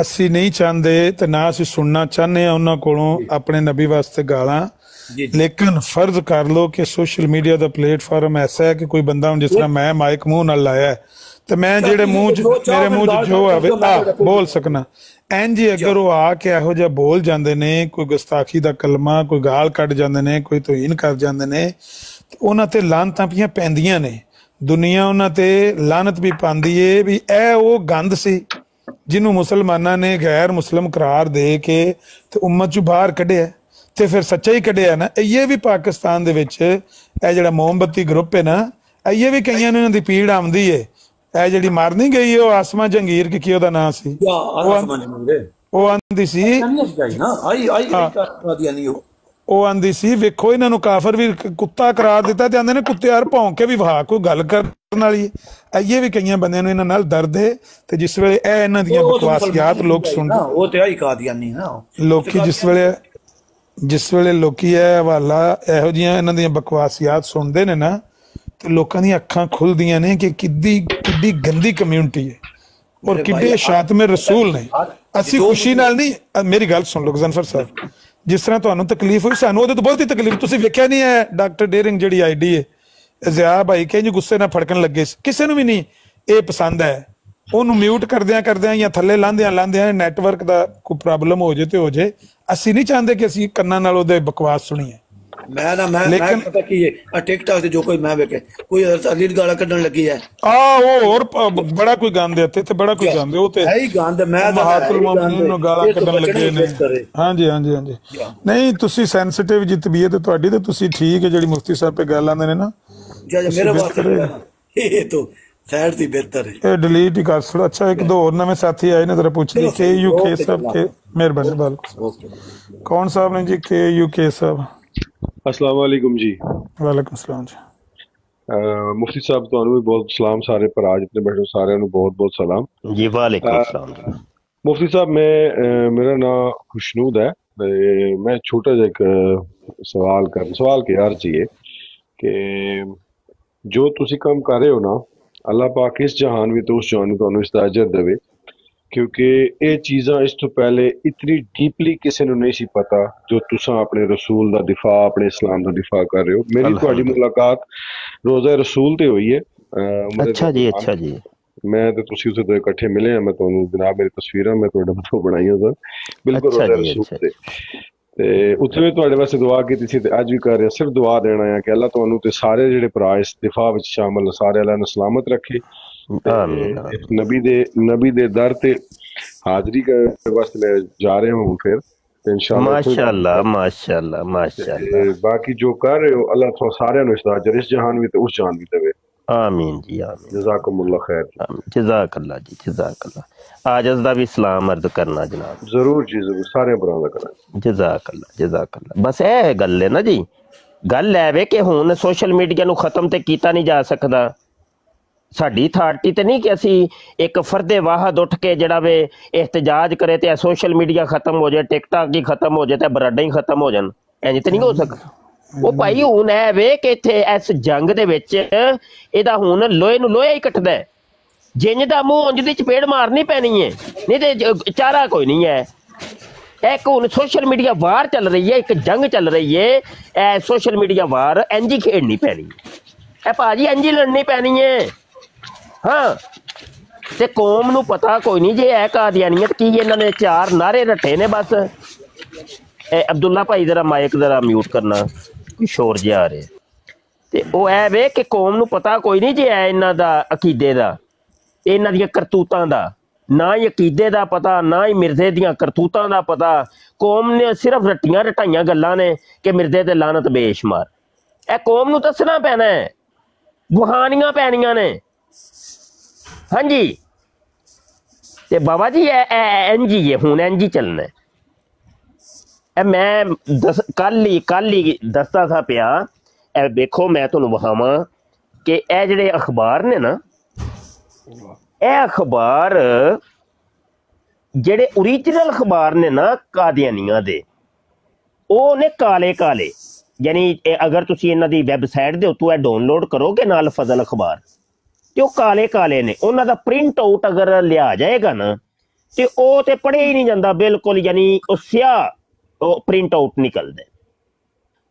Speaker 2: ਅਸੀਂ ਨਹੀਂ ਚਾਹੁੰਦੇ ਤੇ ਨਾ ਅਸੀਂ ਸੁਣਨਾ ਚਾਹੁੰਦੇ ਆ ਉਹਨਾਂ ਕੋਲੋਂ ਆਪਣੇ ਨਬੀ ਵਾਸਤੇ ਗਾਲਾਂ लेकिन फर्ज कर लो कि सोशल मीडिया का प्लेटफॉर्म ऐसा है कि कोई बंदा जिस तरह मैं माइक मुंह नाल लाया है तो मैं जेड़े मेरे मुंह जो आवे बोल सकना इंज अगर वो आके इहो जिहा बोल जांदे ने कोई गुस्ताखी दा कलमा कोई गाल कट जांदे ने कोई तौहीन कर जांदे ने उन्हां ते लानतां पियां पैंदियां ने दुनिया उन्हां ते लानत भी पांदी है भी ए वो गंद सी जिन्हों मुसलमानां ने गैर मुस्लिम करार दे के ते उम्मत चों बाहर कढिया ਤੇ ਫਿਰ ਸੱਚਾ ਹੀ ਕੱਢਿਆ ਨਾ ਇਹ ਵੀ ਪਾਕਿਸਤਾਨ ਦੇ ਵਿੱਚ ਇਹ ਜਿਹੜਾ ਮੋਮਬੱਤੀ ਗਰੁੱਪ ਹੈ ਨਾ ਇਹ ਵੀ ਕਈਆਂ ਨੂੰ ਇਹਨਾਂ ਦੀ ਪੀੜ ਆਉਂਦੀ ਏ ਇਹ ਜਿਹੜੀ ਮਰ ਨਹੀਂ ਗਈ ਉਹ ਆਸਮਾ ਜੰਗੀਰ ਕੀ ਉਹਦਾ ਨਾਂ ਸੀ ਉਹ ਆਂਦੀ ਸੀ ਉਹ ਆਂਦੀ ਸੀ ਵੇਖੋ ਇਹਨਾਂ ਨੂੰ ਕਾਫਰ ਵੀ ਕੁੱਤਾ ਕਰਾਰ ਦਿੱਤਾ ਤੇ ਆਂਦੇ ਨੇ ਕੁੱਤੇ ਯਾਰ ਭੌਂਕ ਕੇ ਵੀ ਵਹਾ ਕੋਈ ਗੱਲ ਕਰਨ ਵਾਲੀ ਇਹ ਵੀ ਕਈਆਂ ਬੰਦਿਆਂ ਨੂੰ ਇਹਨਾਂ ਨਾਲ ਦਰਦ ਹੈ ਤੇ ਜਿਸ ਵੇਲੇ ਇਹ ਇਹਨਾਂ ਦੀਆਂ ਬਕਵਾਸੀਆਤ ਲੋਕ ਸੁਣਦੇ
Speaker 10: ਉਹ ਤੇ ਆਈ ਕਾਦੀਆਨੀ ਨਾ
Speaker 2: ਲੋਕੀ ਜਿਸ ਵੇਲੇ ਲੋਕੀ ਇਹ ਹਵਾਲਾ ਇਹੋ ਜਿਹੀਆਂ ਇਹਨਾਂ ਦੀਆਂ ਬਕਵਾਸੀਆਤ ਸੁਣਦੇ ਨੇ ਨਾ ਤੇ ਲੋਕਾਂ ਦੀਆਂ ਅੱਖਾਂ ਖੁੱਲਦੀਆਂ ਨੇ ਕਿ ਕਿੱਡੀ ਗੰਦੀ ਕਮਿਊਨਿਟੀ ਹੈ ਔਰ ਕਿੱਡੇ ਸ਼ਾਤਮੇ ਰਸੂਲ ਨੇ। ਅਸੀਂ ਖੁਸ਼ੀ ਨਾਲ ਨਹੀਂ, ਮੇਰੀ ਗੱਲ ਸੁਣ ਲਓ ਗਜ਼ਨਫਰ ਸਾਹਿਬ, ਜਿਸ ਤਰ੍ਹਾਂ ਤੁਹਾਨੂੰ ਤਕਲੀਫ ਹੋਈ ਸਾਨੂੰ ਉਹਦੇ ਤੋਂ ਬਹੁਤ ਹੀ ਤਕਲੀਫ। ਤੁਸੀਂ ਵੇਖਿਆ ਨਹੀਂ ਹੈ ਡਾਕਟਰ ਡੇਰਿੰਗ ਜਿਹੜੀ ਆਈਡੀ ਹੈ ਜ਼ਿਆ ਭਾਈ ਕਹਿੰਦੇ ਗੁੱਸੇ ਨਾਲ ਫੜਕਣ ਲੱਗੇ, ਕਿਸੇ ਨੂੰ ਵੀ ਨਹੀਂ ਇਹ ਪਸੰਦ ਹੈ। ਉਹਨੂੰ ਮਿਊਟ ਕਰਦਿਆਂ ਜਾਂ ਥੱਲੇ ਲਾਂਦਿਆਂ ਨੈਟਵਰਕ ਦਾ ਕੋਈ ਪ੍ਰੋਬਲਮ ਹੋ ਜੇ ਤੇ ਹੋ ਜੇ। ਅਸੀਂ ਨਹੀਂ ਚਾਹੁੰਦੇ ਕਿ ਅਸੀਂ ਕੰਨਾਂ ਨਾਲ ਉਹਦੇ ਬਕਵਾਸ ਸੁਣੀਏ।
Speaker 10: ਮੈਂ ਪਤਾ ਕੀ ਹੈ ਟਿਕਟੌਕ ਤੇ ਜੋ ਕੋਈ ਮੈਂ ਵੇਖੇ ਕੋਈ ਅਲੀ ਗਾਲਾਂ ਕੱਢਣ ਲੱਗੀ ਹੈ
Speaker 2: ਉਹ ਹੋਰ ਬੜਾ ਕੋਈ ਗਾਉਂਦੇ ਇੱਥੇ ਬੜਾ ਕੋਈ ਗਾਉਂਦੇ ਉਹ ਤੇ
Speaker 10: ਹੈ ਹੀ ਗਾਉਂਦੇ। ਮੈਂ
Speaker 2: ਮਹਾਤੁਲ ਮੁਮੀਨ ਨੂੰ ਗਾਲਾਂ ਕੱਢਣ ਲੱਗੇ ਨੇ। ਹਾਂਜੀ ਨਹੀਂ ਤੁਸੀਂ ਸੈਂਸਿਟਿਵ ਜੀ ਤਬੀਅਤ ਹੈ ਤੁਹਾਡੀ ਤੇ ਤੁਸੀਂ ਠੀਕ ਹੈ। ਜਿਹੜੀ ਮੁਫਤੀ ਸਾਹਿਬ ਤੇ ਗੱਲ ਆਉਂਦੇ ਨੇ ਨਾ
Speaker 10: ਮੇਰੇ ਵਾਸਤੇ ਇਹ ਤਾਂ ਸਾਈਡ ਦੀ ਬਿਹਤਰ ਹੈ,
Speaker 2: ਇਹ ਡਿਲੀਟ ਹੀ ਕਰ ਛੋੜੋ। ਅੱਛਾ ਇੱਕ ਦੋ ਹੋਰ ਨਵੇਂ ਸਾਥੀ ਆਏ ਨੇ ਜ਼ਰਾ ਪੁੱਛ ਲਈ KUK ਸਾਹਿਬ ਕੇ ਮਿਹਰਬਾਨੀ ਬਾਲਕ ਕੌਣ ਸਾਹਿਬ ਨੇ ਜੀ? KUK ਸਾਹਿਬ
Speaker 11: अस्सलाम वालेकुम जी।
Speaker 2: वालेकुम अस्सलाम जी।
Speaker 11: मुफ्ती साहब ਤੁਹਾਨੂੰ ਵੀ ਬਹੁਤ ਸਲਾਮ, ਸਾਰੇ ਭਰਾ ਜਿਤਨੇ ਬੈਠੇ ਸਾਰਿਆਂ ਨੂੰ ਬਹੁਤ ਬਹੁਤ ਸਲਾਮ
Speaker 5: ਜੀ। ਵਾਲੇकुम अस्सलाम।
Speaker 11: ਮੁਫਤੀ ਸਾਹਿਬ ਮੇਰਾ ਨਾਮ ਖੁਸ਼ਨੂਦ ਹੈ ਤੇ ਮੈਂ ਛੋਟਾ ਜਿਹਾ ਇੱਕ ਸਵਾਲ ਕੀ अर्ज है कि ਜੋ ਤੁਸੀਂ ਕੰਮ ਕਰ ਰਹੇ ਹੋ ਨਾ ਅੱਲਾਹ ਪਾਕ ਇਸ ਜਹਾਨ ਵਿੱਚ ਉਸ ਜਹਾਨ ਨੂੰ ਤੁਹਾਨੂੰ ਇਜਾਜ਼ਤ ਦੇਵੇ, क्योंकि ये चीज़ा इस तो पहले इतनी डीपली किसी को नहीं सी पता जो तुसा अपने रसूल का दिफा अपने इस्लाम का दिफा कर रहे हो। मेरी थोड़ी मुलाकात रोज़ा रसूल ते हुई है।
Speaker 5: अच्छा जी।
Speaker 11: मैं तो तुसी उसे तो इकट्ठे मिले हैं, मैं तो जनाब मेरी तस्वीर मैं तो बनाई सर बिल्कुल रोज़ा रसूल ते उत्थे भी तुहाडे वास्ते दुआ की सी ते अज भी कर रहे सिर्फ दुआ देना है कि अल्लाह तुहानू ते सारे जिहड़े भरा इस दिफा विच शामिल सारे अल्लाह ने सलामत रखे। नबी दे दर ते हाजरी करने वास्ते मैं जा रहे हूँ फिर इंशाअल्लाह माशाअल्लाह। बाकी जो कर रहे हो अल्लाह तो सारे इजाजत इस जहान भी उस जहान भी देवे।
Speaker 5: आमीन जी आमीन।
Speaker 11: जज़ाकुमुल्लाह खैर।
Speaker 5: जज़ाकल्लाह जी जज़ाकल्लाह। आजज़ दा भी सलाम अर्ज करना जनाब।
Speaker 11: जरूर जी जरूर सारे भरावां दा करना।
Speaker 5: जज़ाकल्लाह। बस ਇਹ ਗੱਲ ਹੈ ਨਾ ਜੀ, ਗੱਲ ਹੈ ਵੇ ਕਿ ਹੁਣ ਸੋਸ਼ਲ ਮੀਡੀਆ ਨੂੰ ਖਤਮ ਤੇ ਕੀਤਾ ਨਹੀਂ ਜਾ ਸਕਦਾ। ਸਾਡੀ ਅਥਾਰਟੀ ਤੇ ਨਹੀਂ ਕਿ ਅਸੀਂ ਇੱਕ ਫਰਦੇ ਵਾਹਦ ਉੱਠ ਕੇ ਜਿਹੜਾ ਵੇ ਇhtਜਾਜ ਕਰੇ ਤੇ ਸੋਸ਼ਲ ਮੀਡੀਆ ਖਤਮ ਹੋ ਜਾਏ, ਟਿਕਟਾਕ ਹੀ ਖਤਮ ਹੋ ਜਾਏ ਤੇ ਬਰਾਡਾਂ ਹੀ ਖਤਮ ਹੋ ਜਾਣ, ਇੰਜ ਤੇ ਨਹੀਂ ਹੋ ਸਕਦਾ। ਉਹ ਭਾਈ ਹੁਣ ਇਹ ਵੇ ਕਿ ਇੱਥੇ ਇਸ ਜੰਗ ਦੇ ਵਿੱਚ ਇਹਦਾ ਹੁਣ ਲੋਹੇ ਨੂੰ ਲੋਹਾ ਹੀ ਕੱਟਦਾ ਹੈ। ਜਿੰਜ ਦਾ ਮੂੰਹ ਉਂਝ ਦੀ ਚਪੇੜ ਮਾਰਨੀ ਪੈਣੀ ਹੈ, ਨਹੀਂ ਤੇ ਚਾਰਾ ਕੋਈ ਨਹੀਂ ਹੈ। ਇੱਕ ਹੁਣ ਸੋਸ਼ਲ ਮੀਡੀਆ ਵਾਰ ਚੱਲ ਰਹੀ ਹੈ, ਇੱਕ ਜੰਗ ਚੱਲ ਰਹੀ ਹੈ। ਇਹ ਸੋਸ਼ਲ ਮੀਡੀਆ ਵਾਰ ਇੰਝ ਹੀ ਖੇਡਣੀ ਪੈਣੀ ਹੈ, ਇਹ ਭਾਜੀ ਇੰਝ ਹੀ ਲੜਨੀ ਪੈਣੀ ਹੈ। ਹਾਂ ਤੇ ਕੌਮ ਨੂੰ ਪਤਾ ਕੋਈ ਨਹੀਂ ਜੇ ਇਹ ਕਾਦੀਆਨੀਅਤ ਕੀ ਇਹਨਾਂ ਨੇ ਚਾਰ ਨਾਰੇ ਰੱਟੇ ਨੇ ਬਸ। ਅਬਦੁੱਲਾ ਭਾਈ ਜ਼ਰਾ ਮਾਈਕ ਜ਼ਰਾ ਮਿਊਟ ਕਰਨਾ, ਕੋਈ ਸ਼ੋਰ ਜਿਹਾ ਆ ਰਿਹਾ। ਤੇ ਉਹ ਇਹ ਵੇ ਕਿ ਕੌਮ ਨੂੰ ਪਤਾ ਕੋਈ ਨਹੀਂ ਜੇ ਇਹਨਾਂ ਦਾ ਅਕੀਦੇ ਦਾ, ਇਹਨਾਂ ਦੀਆਂ ਕਰਤੂਤਾਂ ਦਾ, ਨਾ ਹੀ ਅਕੀਦੇ ਦਾ ਪਤਾ ਨਾ ਹੀ ਮਿਰਜ਼ੇ ਦੀਆਂ ਕਰਤੂਤਾਂ ਦਾ ਪਤਾ। ਕੌਮ ਨੇ ਸਿਰਫ ਰੱਟੀਆਂ ਰਟਾਈਆਂ ਗੱਲਾਂ ਨੇ ਕਿ ਮਿਰਜ਼ੇ ਤੇ ਲਾਨਤ ਬੇਸ਼ੁਮਾਰ। ਇਹ ਕੌਮ ਨੂੰ ਦੱਸਣਾ ਪੈਣਾ ਹੈ, ਬੁਹਾਨੀਆਂ ਪੈਣੀਆਂ ਨੇ। ਹਾਂਜੀ ਤੇ ਬਾਬਾ ਜੀ ਇੰਝ ਹੀ ਹੈ, ਹੁਣ ਇੰਝ ਹੀ ਚੱਲਣਾ। ਮੈਂ ਕੱਲ ਹੀ ਦੱਸਦਾ ਥਾ ਪਿਆ। ਇਹ ਵੇਖੋ ਮੈਂ ਤੁਹਾਨੂੰ ਵਿਖਾਵਾਂ ਕਿ ਇਹ ਜਿਹੜੇ ਅਖਬਾਰ ਨੇ ਨਾ, ਇਹ ਅਖਬਾਰ ਜਿਹੜੇ ਓਰੀਜਨਲ ਅਖਬਾਰ ਨੇ ਨਾ ਕਾਦੀਆਨੀਆਂ ਦੇ, ਉਹ ਨੇ ਕਾਲੇ ਕਾਲੇ। ਯਾਨੀ ਅਗਰ ਤੁਸੀਂ ਇਹਨਾਂ ਦੀ ਵੈਬਸਾਈਟ ਦੇ ਉੱਤੋਂ ਇਹ ਡਾਊਨਲੋਡ ਕਰੋਗੇ ਨਾਲ ਫਜ਼ਲ ਅਖਬਾਰ, ਤੇ ਉਹ ਕਾਲੇ ਕਾਲੇ ਨੇ। ਉਹਨਾਂ ਦਾ ਪ੍ਰਿੰਟ ਆਊਟ ਅਗਰ ਲਿਆ ਜਾਏਗਾ ਨਾ ਤੇ ਉਹ ਤੇ ਪੜ੍ਹਿਆ ਹੀ ਨਹੀਂ ਜਾਂਦਾ ਬਿਲਕੁਲ, ਯਾਨੀ ਉਹ ਸਿਆਹ ਉਹ ਪ੍ਰਿੰਟ ਆਊਟ ਨਿਕਲਦਾ।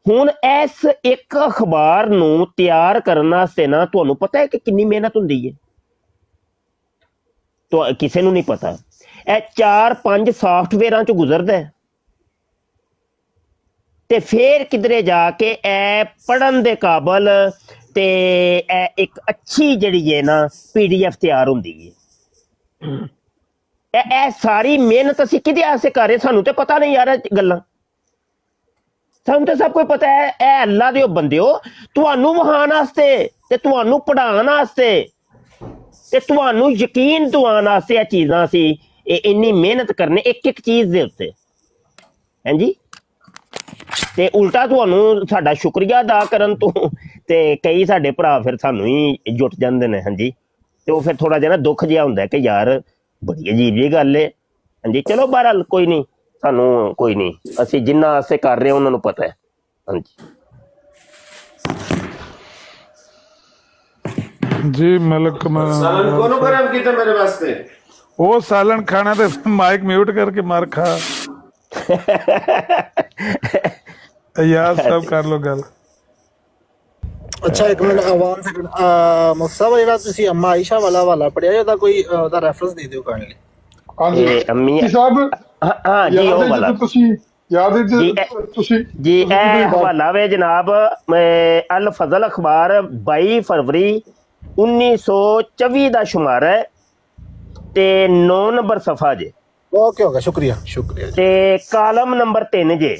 Speaker 5: ਹੁਣ ਇਸ ਇੱਕ ਅਖਬਾਰ ਨੂੰ ਤਿਆਰ ਕਰਨ ਵਾਸਤੇ ਨਾ ਤੁਹਾਨੂੰ ਪਤਾ ਹੈ ਕਿ ਕਿੰਨੀ ਮਿਹਨਤ ਹੁੰਦੀ ਹੈ? ਕਿਸੇ ਨੂੰ ਨਹੀਂ ਪਤਾ। ਇਹ 4-5 ਸਾਫਟਵੇਅਰਾਂ ਚ ਗੁਜ਼ਰਦਾ ਤੇ ਫਿਰ ਕਿਧਰੇ ਜਾ ਕੇ ਇਹ ਪੜ੍ਹਨ ਦੇ ਕਾਬਲ ਤੇ ਇਹ ਇੱਕ ਅੱਛੀ ਜਿਹੜੀ ਹੈ ਨਾ PDF ਤਿਆਰ ਹੁੰਦੀ ਹੈ। ਇਹ ਸਾਰੀ ਮਿਹਨਤ ਅਸੀਂ ਕਿਹਦੇ ਵਾਸਤੇ ਕਰ ਰਹੇ? ਸਾਨੂੰ ਤੇ ਪਤਾ ਨਹੀਂ ਯਾਰ ਗੱਲਾਂ, ਸਾਨੂੰ ਤਾਂ ਸਭ ਕੁਝ ਪਤਾ ਹੈ। ਇਹ ਅੱਲਾ ਦੇ ਬੰਦਿਓ, ਤੁਹਾਨੂੰ ਵਹਾਉਣ ਵਾਸਤੇ ਤੇ ਤੁਹਾਨੂੰ ਪੜ੍ਹਾਉਣ ਵਾਸਤੇ ਤੇ ਤੁਹਾਨੂੰ ਯਕੀਨ ਦਿਵਾਉਣ ਵਾਸਤੇ ਇਹ ਚੀਜ਼ਾਂ ਅਸੀਂ ਇੰਨੀ ਮਿਹਨਤ ਕਰਨੇ ਇੱਕ ਇੱਕ ਚੀਜ਼ ਦੇ ਉੱਤੇ। ਹਾਂਜੀ ਤੇ ਉਲਟਾ ਤੁਹਾਨੂੰ ਸਾਡਾ ਸ਼ੁਕਰੀਆ ਅਦਾ ਕਰਨ ਤੋਂ ਤੇ ਕਈ ਸਾਡੇ ਭਰਾ ਫਿਰ ਸਾਨੂੰ ਹੀ ਜੁਟ ਜਾਂਦੇ ਨੇ। ਹਾਂਜੀ, ਤੇ ਉਹ ਫਿਰ ਥੋੜਾ ਜਿਹਾ ਨਾ ਦੁੱਖ ਜਿਹਾ ਹੁੰਦਾ ਕਿ ਯਾਰ ਬੜੀ ਅਜੀਬ ਜਿਹੀ ਗੱਲ ਹੈ। ਹਾਂਜੀ, ਚਲੋ ਬਹਰਹਾਲ ਕੋਈ ਨਹੀਂ, ਸਾਨੂੰ ਕੋਈ ਨਹੀਂ, ਅਸੀਂ ਜਿੰਨਾ ਅਸੀਂ ਕਰ ਰਹੇ ਉਹਨਾਂ ਨੂੰ ਪਤਾ ਹੈ। ਹਾਂਜੀ
Speaker 2: ਜੀ ਮਲਕ
Speaker 6: सालन कोनो गरम कीता मेरे वास्ते
Speaker 2: ਉਹ ਸਾਲਣ ਖਾਣਾ ਤੇ ਮਾਈਕ ਮਿਊਟ ਕਰਕੇ ਮਾਰ ਖਾ ਯਾਰ ਸਭ ਕਰ ਲੋ ਗੱਲ।
Speaker 12: ਅੱਛਾ ਇੱਕ ਮਿੰਟ ਆਵਾਜ਼ ਸੈਕਿੰਡ ਮੁਸਤਫਾ ਜਿਹੜਾ ਤੁਸੀਂ ਅੰਮਾ ਆਇਸ਼ਾ ਵਾਲਾ ਹਵਾਲਾ ਪੜਿਆ ਉਹਦਾ ਕੋਈ ਉਹਦਾ ਰੈਫਰੈਂਸ ਦੇ ਦਿਓ ਕਰਨ ਲਈ।
Speaker 5: ਹਾਂਜੀ ਅੰਮੀ
Speaker 11: ਸਾਹਿਬ
Speaker 5: ਹਾਂ ਜੀ ਉਹ ਵਾਲਾ
Speaker 11: ਤੁਸੀਂ ਯਾਦ ਹੈ ਤੁਸੀਂ
Speaker 5: ਜੀ ਇਹ ਹਵਾਲਾ ਵੇ ਜਨਾਬ ਅਲ ਫਜ਼ਲ ਅਖਬਾਰ 22 ਫਰਵਰੀ 1924 ਦਾ ਸ਼ੁਮਾਰ ਹੈ ਤੇ 9 ਨੰਬਰ ਸਫਾ ਜੇ।
Speaker 12: ओके होगा, शुक्रिया शुक्रिया।
Speaker 5: ते कॉलम नंबर 3 जे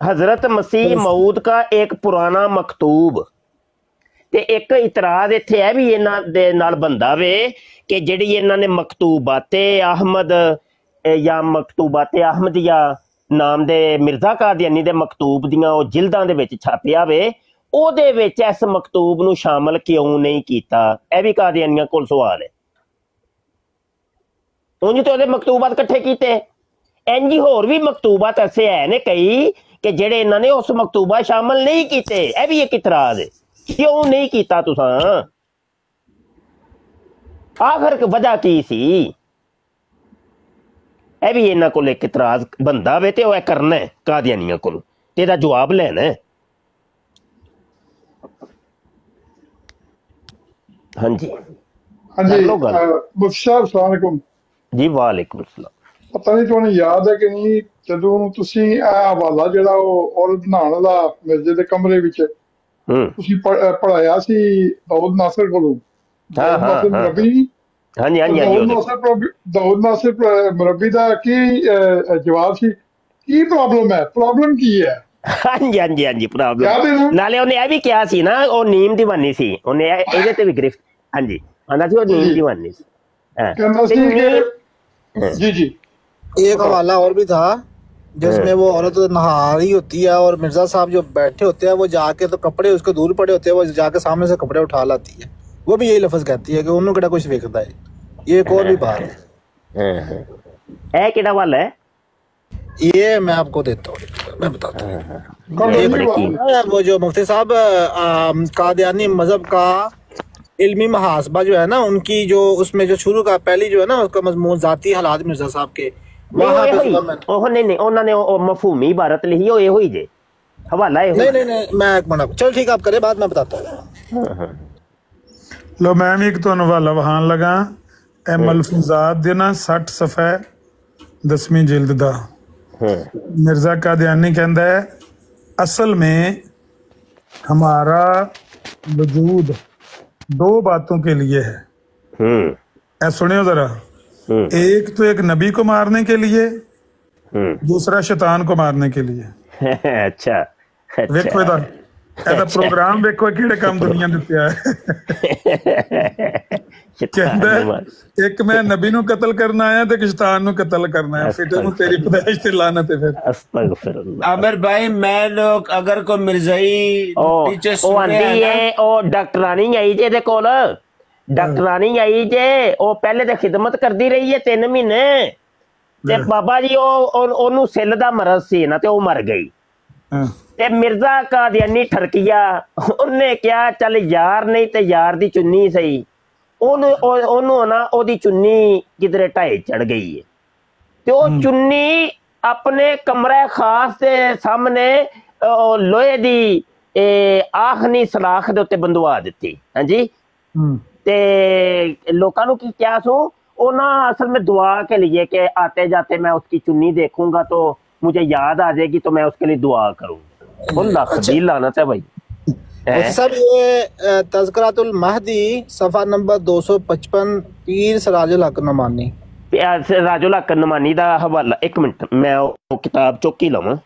Speaker 5: हजरत मसीह मऊद का एक पुराना मकतूब। ते एक इतराज इत्थे है भी इन्हां दे नाल बनदा वे कि जिहड़ी इन्हां ने मकतूबाते अहमद या मकतूबाते अहमदिया नाम दे मिर्जा कादियानी दे मकतूब दियां ओ जिल्दां दे विच छापिया वे, ओहदे विच इस मकतूब नूं शामिल क्यों नहीं कीता? इह भी कादियानियां कोल सवाल है। ਉਂਝ ਤੇ ਉਹਦੇ ਮਕਤੂਬਾਤ ਇਕੱਠੇ ਕੀਤੇ, ਇੰਝ ਹੀ ਹੋਰ ਵੀ ਮਕਤੂਬਾਤ ਐਸੇ ਹੈ ਨੇ ਕਈ ਕਿ ਜਿਹੜੇ ਇਹਨਾਂ ਨੇ ਉਸ ਮਕਤੂਬਾ ਸ਼ਾਮਲ ਨਹੀਂ ਕੀਤੇ। ਇਹ ਵੀ ਇੱਕ ਇਤਰਾਜ਼ ਹੈ, ਕਿਉਂ ਨਹੀਂ ਕੀਤਾ ਤੁਸਾਂ? ਆਖਰ ਵਜ੍ਹਾ ਕੀ ਸੀ? ਇਹ ਵੀ ਇਹਨਾਂ ਕੋਲ ਇੱਕ ਇਤਰਾਜ਼ ਬੰਦਾ ਵੇ ਤੇ ਉਹ ਇਹ ਕਰਨਾ ਹੈ ਕਾਦੀਆਨੀਆਂ ਕੋਲ ਤੇ ਇਹਦਾ ਜਵਾਬ ਲੈਣਾ ਹੈ। ਹਾਂਜੀ
Speaker 11: ਹਾਂਜੀ ਮੁਫਤੀ ਸਾਹਿਬ
Speaker 5: ਜੀ ਵਾਲੇਕੁਮ ਸਲਾਮ।
Speaker 11: ਪਤਾ ਨਹੀਂ ਤੁਹਾਨੂੰ ਯਾਦ ਹੈ ਕਿ ਨਹੀਂ, ਜਦੋਂ ਤੁਸੀਂ ਇਹ ਹਵਾਲਾ ਜਿਹੜਾ ਉਹ ਔਰਤ ਬਣਾਉਣ ਵਾਲਾ ਮਿਰਜ਼ੇ ਦੇ ਕਮਰੇ ਵਿੱਚ ਤੁਸੀਂ ਪੜਾਇਆ ਸੀ ਦਾਊਦ ਨਾਸਰ ਕੋਲੋਂ। ਦਾਊਦ ਨਾਸਰ ਮੁਰੱਬੀ ਦਾ ਕੀ ਜਵਾਬ ਸੀ? ਕੀ ਪ੍ਰੋਬਲਮ ਹੈ? ਪ੍ਰੋਬਲਮ ਕੀ ਹੈ?
Speaker 5: ਹਾਂਜੀ ਹਾਂਜੀ ਹਾਂਜੀ ਪ੍ਰੋਬਲਮ ਨਾਲੇ ਉਹਨੇ ਇਹ ਵੀ ਕਿਹਾ ਸੀ ਨਾ ਉਹ ਨੀਮ ਦੀਵਾਨੀ ਸੀ, ਉਹਨੇ ਇਹਦੇ ਤੇ ਵੀ ਗ੍ਰਿਫਤ ਹਾਂਜੀ ਆਂਦਾ ਸੀ ਉਹ ਨੀਮ ਦੀਵਾਨੀ ਸੀ।
Speaker 11: जी जी
Speaker 12: एक हवाला और भी था जिसमें वो औरत नहा रही होती है और मिर्जा साहब जो बैठे होते हैं वो जाके तो कपड़े उसके दूर पड़े होते हैं, वो जाके सामने से कपड़े उठा लाती है, वो भी यही लफ्ज कहती है कि उन्होंने केड़ा कुछ देखता है। ये एक और भी बात
Speaker 5: है। केड़ा वाला है
Speaker 12: ये मैं आपको देता हूँ, मैं बताता हूँ। वो जो मुफ्ती साहब कादियानी मजहब का इल्मी मुहासबा जो है ना उनकी जो उसमें जो शुरू का पहली जो है ना उसका मजमून जाती हालात मिर्जा साहब के वहां पे
Speaker 5: नहीं उन्होंने मफहूमी इबारत लिखी हो ये हुई जे हवाला है।
Speaker 12: नहीं मैं एक मिनट चल ठीक आप करे बात मैं बताता हूं।
Speaker 2: लो मैं भी एक ਤੁਹਾਨੂੰ ਹਵਾਲਾ ਵਹਾਣ ਲਗਾ ਇਹ ਮਲਫੂਜ਼ਾਤ ਦੇ ਨਾ 60 ਸਫਾ 10ਵੀਂ ਜਿਲਦ ਦਾ। मिर्जा कादियानी कहता है असल में हमारा वजूद 2 बातों के लिए है। सुनियो जरा, एक तो एक नबी को मारने के लिए, दूसरा शैतान को मारने के लिए।
Speaker 5: अच्छा
Speaker 2: देखो इधर ਇਹਦਾ ਪ੍ਰੋਗਰਾਮ ਵੇਖੋ ਕਿਹੜੇ ਕੰਮ ਦੁਨੀਆ ਦਿੱਤੇ ਆ। ਕਹਿੰਦਾ ਇੱਕ ਮੈਂ ਨਬੀ ਨੂੰ ਕਤਲ ਕਰਨਾ ਆਇਆ ਤੇ ਸ਼ੈਤਾਨ ਨੂੰ ਕਤਲ ਕਰਨਾ ਹੈ, ਫਿਰ ਤੈਨੂੰ ਤੇਰੀ ਪਦਾਇਸ਼ ਤੇ ਲਾਨਤ ਹੈ। ਫਿਰ
Speaker 13: ਅਸਤਗਫਿਰullah ਅਮਰ ਭਾਈ ਮੈਂ ਲੋਕ ਅਗਰ ਕੋ ਮਿਰਜ਼ਾਈ ਟੀਚਰ
Speaker 5: ਉਹ ਆਂਦੀ ਏ ਉਹ ਡਾਕਟਰਾਨੀ ਆਈ ਜੇ ਇਹਦੇ ਕੋਲ, ਡਾਕਟਰਾਨੀ ਆਈ ਜੇ ਉਹ ਪਹਿਲੇ ਤੇ ਖਿਦਮਤ ਕਰਦੀ ਰਹੀ ਹੈ 3 ਮਹੀਨੇ ਤੇ ਬਾਬਾ ਜੀ ਉਹਨੂੰ ਸਿੱਲ ਦਾ ਮਰਜ਼ ਸੀ ਨਾ ਤੇ ਉਹ ਮਰ ਗਈ ਤੇ ਮਿਰਜ਼ਾ ਕਾਦੀਆਨੀ ਠਰਕੀਆ ਉਹਨੇ ਕਿਹਾ ਚੱਲ ਯਾਰ ਨਹੀਂ ਤੇ ਯਾਰ ਦੀ ਚੁੰਨੀ ਸਹੀ, ਉਹਨੂੰ ਨਾ ਉਹਦੀ ਚੁੰਨੀ ਕਿਧਰੇ ਢਾਏ ਚੜ ਗਈ ਹੈ ਤੇ ਉਹ ਚੁੰਨੀ ਆਪਣੇ ਕਮਰੇ ਖਾਸ ਦੇ ਸਾਹਮਣੇ ਲੋਹੇ ਦੀ ਆਖਨੀ ਸਲਾਖ ਦੇ ਉੱਤੇ ਬੰਦਵਾ ਦਿੱਤੀ। ਹਾਂਜੀ ਤੇ ਲੋਕਾਂ ਨੂੰ ਕੀ ਕਿਹਾ ਸੋ ਉਹ ना असल में दुआ के लिए कि आते जाते मैं उसकी चुन्नी देखूंगा तो मुझे याद आ जाएगी तो मैं उसके लिए दुआ करूंगा। लानत है भाई
Speaker 12: साहब। ये तज़किरातुल महदी सफ़ा नंबर 255 पीर सिराजुल हक नमानी,
Speaker 5: सिराजुल हक नमानी दा हवाला। एक मिनट मैं वो किताब चौकी लवां।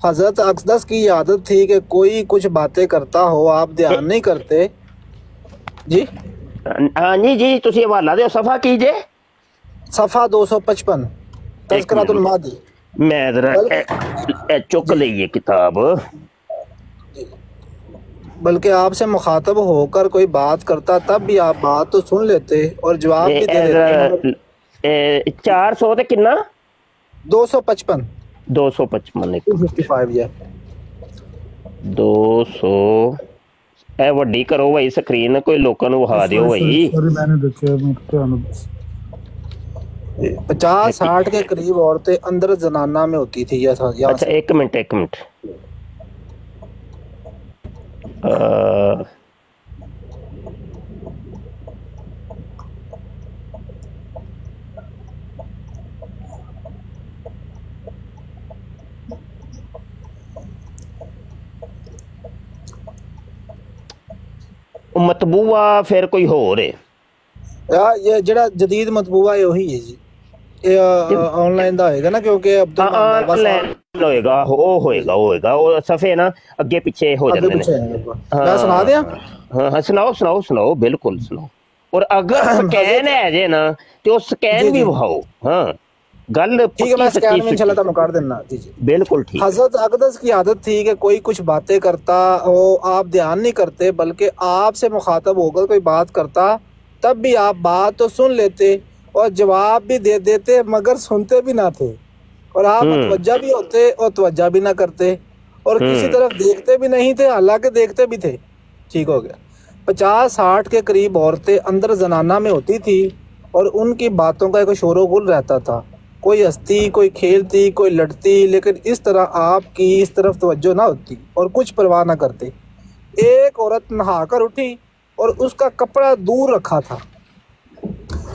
Speaker 12: हजरत अक़दस की आदत थी कि कोई कुछ बातें करता हो आप ध्यान नहीं करते। जी
Speaker 5: हाँ जी तुसी हवाला दे सफ़ा कीजिए।
Speaker 12: सफ़ा 255 तज़किरातुल महदी।
Speaker 5: मैं जरा चुक लीजिए किताब।
Speaker 12: बल्कि आपसे मुखातब होकर कोई बात करता तब भी आप बात तो सुन लेते और जवाब भी दे देते।
Speaker 5: 400 ਤੇ ਕਿੰਨਾ
Speaker 12: 255
Speaker 5: 255 200 ਇਹ ਵੱਡੀ ਕਰੋ ਭਾਈ ਸਕਰੀਨ, ਕੋਈ ਲੋਕਾਂ ਨੂੰ ਵਿਖਾ ਦਿਓ ਭਾਈ।
Speaker 2: सॉरी मैंने देखा ध्यान
Speaker 12: 50-60 के करीब औरतें अंदर जनाना में होती थी।
Speaker 5: अच्छा एक मिनट मतबूआ फिर कोई होर है
Speaker 12: ये जड़ा जदीद मतबूआ है वही है जी, ऑनलाइन दा होएगा ना, क्योंकि
Speaker 5: ऑनलाइन होएगा वो सफे ना अगे पीछे हो जाते हैं।
Speaker 12: मैं सुना दिया?
Speaker 5: हाँ सुनाओ बिल्कुल सुनाओ। और अगर स्कैन है जे ना तो स्कैन भी वहाओ। हाँ गल
Speaker 12: ठीक है, मैं स्कैन में इंशाल्लाह तुम कर देना। जी
Speaker 5: बिल्कुल ठीक।
Speaker 12: हजरत अकदस की आदत थी कि कोई कुछ बातें करता हो आप ध्यान नहीं करते, बल्कि आपसे मुखातब होकर कोई बात करता तब भी आप बात तो सुन लेते और जवाब भी दे देते, मगर सुनते भी ना थे। और आप मुतवज्जा भी होते और तवज्जा भी ना करते और किसी तरफ देखते भी नहीं थे, हालांकि देखते भी थे। ठीक हो गया। 50-60 के करीब औरतें अंदर जनाना में होती थी और उनकी बातों का एक शोर गुल रहता था। कोई हंसती, कोई खेलती, कोई लड़ती, लेकिन इस तरह आपकी इस तरफ तवज्जो ना होती और कुछ परवाह ना करते। एक औरत नहाकर उठी और उसका कपड़ा दूर रखा था।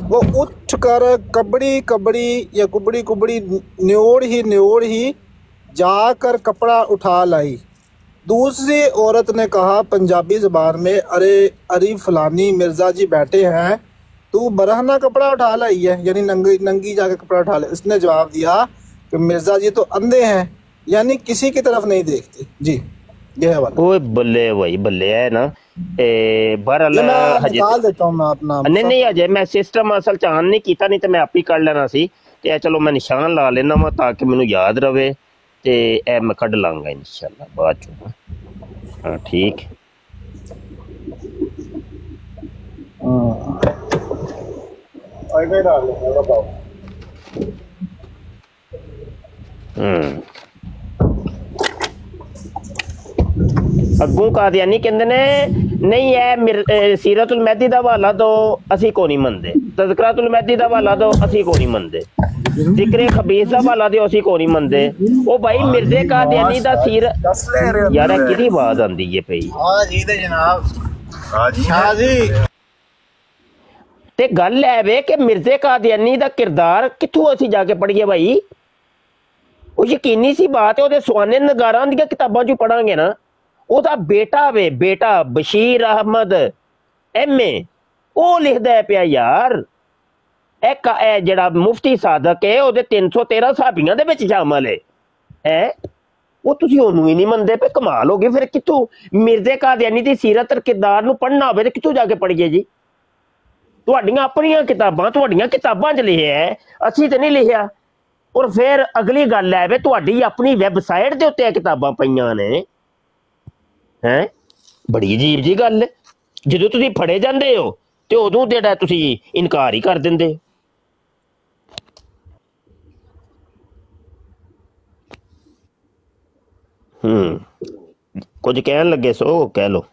Speaker 12: वो उठकर कबड़ी या कुबड़ी न्योड़ ही जाकर कपड़ा उठा लाई। दूसरी औरत ने कहा पंजाबी ज़बान में, अरे फलानी मिर्ज़ा जी बैठे हैं, तू बरहना कपड़ा उठा लाई है, यानी नंगी जाके कपड़ा उठा ले। उसने जवाब दिया कि मिर्ज़ा जी तो अंधे हैं, यानी किसी की तरफ नहीं देखते। जी ये है वाला।
Speaker 5: ओए बल्ले भाई बल्ले है ना। बहरहाल
Speaker 12: निकाल देता हूं मैं अपना।
Speaker 5: नहीं अजय मैं सिस्टम असल चान नहीं कीता, नहीं तो मैं आप ही कर लेना सी। ते चलो मैं निशान ला लेना वा ताकि मैनू याद रहे, ते ए मैं कढ़ लांगा इंशाल्लाह बाद चो। हाँ ठीक। अगू कादियानी कहंदे ने नहीं है सीरतुल महदी दा हवाला दो असी को नहीं मनदे, तज़किरातुल महदी दा हवाला दो असी को नहीं मनदे, जिक्र खबीस दा हवाला दो असी को नहीं मनदे। ओ भाई मिर्ज़े कादियानी दा सीरत यार किदी आवाज आंदी है पई।
Speaker 12: हां जी ते जनाब। हां जी
Speaker 5: ते गल है वे कि मिर्ज़े कादियानी दा किरदार कित्थों असी जाके पढ़िए भाई। वो यकीनी सी बात है, ओदे सुआने नगारां दी किताबां चों पढ़ांगे ना। ओदा बेटा वे बेटा बशीर अहमद MA वो लिखदा है पिया यार एक जड़ा मुफ्ती सादक है ओदे 313 साहबियां दे विच शामिल है। वो तुसीं ओनू ही नहीं मनदे पे, कमाल हो गई। फिर कित्थों मिर्ज़े कादियानी दी सीरत किरदार नूं पढ़ना होवे ते कित्थों जाके पढ़िए जी। तुहाडियां अपनियां किताबां तुहाडियां किताबां च लिखिआ है, असीं ते नहीं लिखिआ। और फिर अगली गल है वे तुहाडी अपनी वैबसाइट दे उत्ते किताबां पईआं ने हैं। बड़ी अजीब जी गल है, जदों तुसीं फड़े जांदे हो ते उदों जेड़ा तुसीं इनकार ही कर दिंदे हो। कुछ कहन लगे सो कह लो।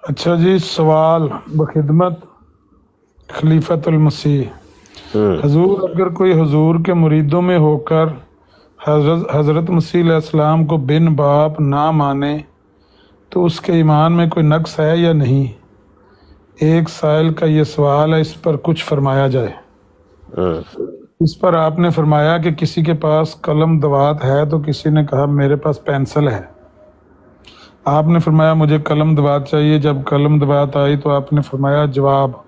Speaker 2: अच्छा जी सवाल बखिदमत खलीफतुल मसीह। हजूर अगर कोई हजूर के मुरीदों में होकर हजरत मसीह अलैहिस्सलाम को बिन बाप ना माने तो उसके ईमान में कोई नक्स है या नहीं? एक साइल का ये सवाल है, इस पर कुछ फरमाया जाए। इस पर आपने फरमाया कि किसी के पास कलम दवात है तो किसी ने कहा मेरे पास पेंसिल है। आपने फरमाया मुझे कलम दवात चाहिए। जब कलम दवात आई तो आपने फरमाया जवाब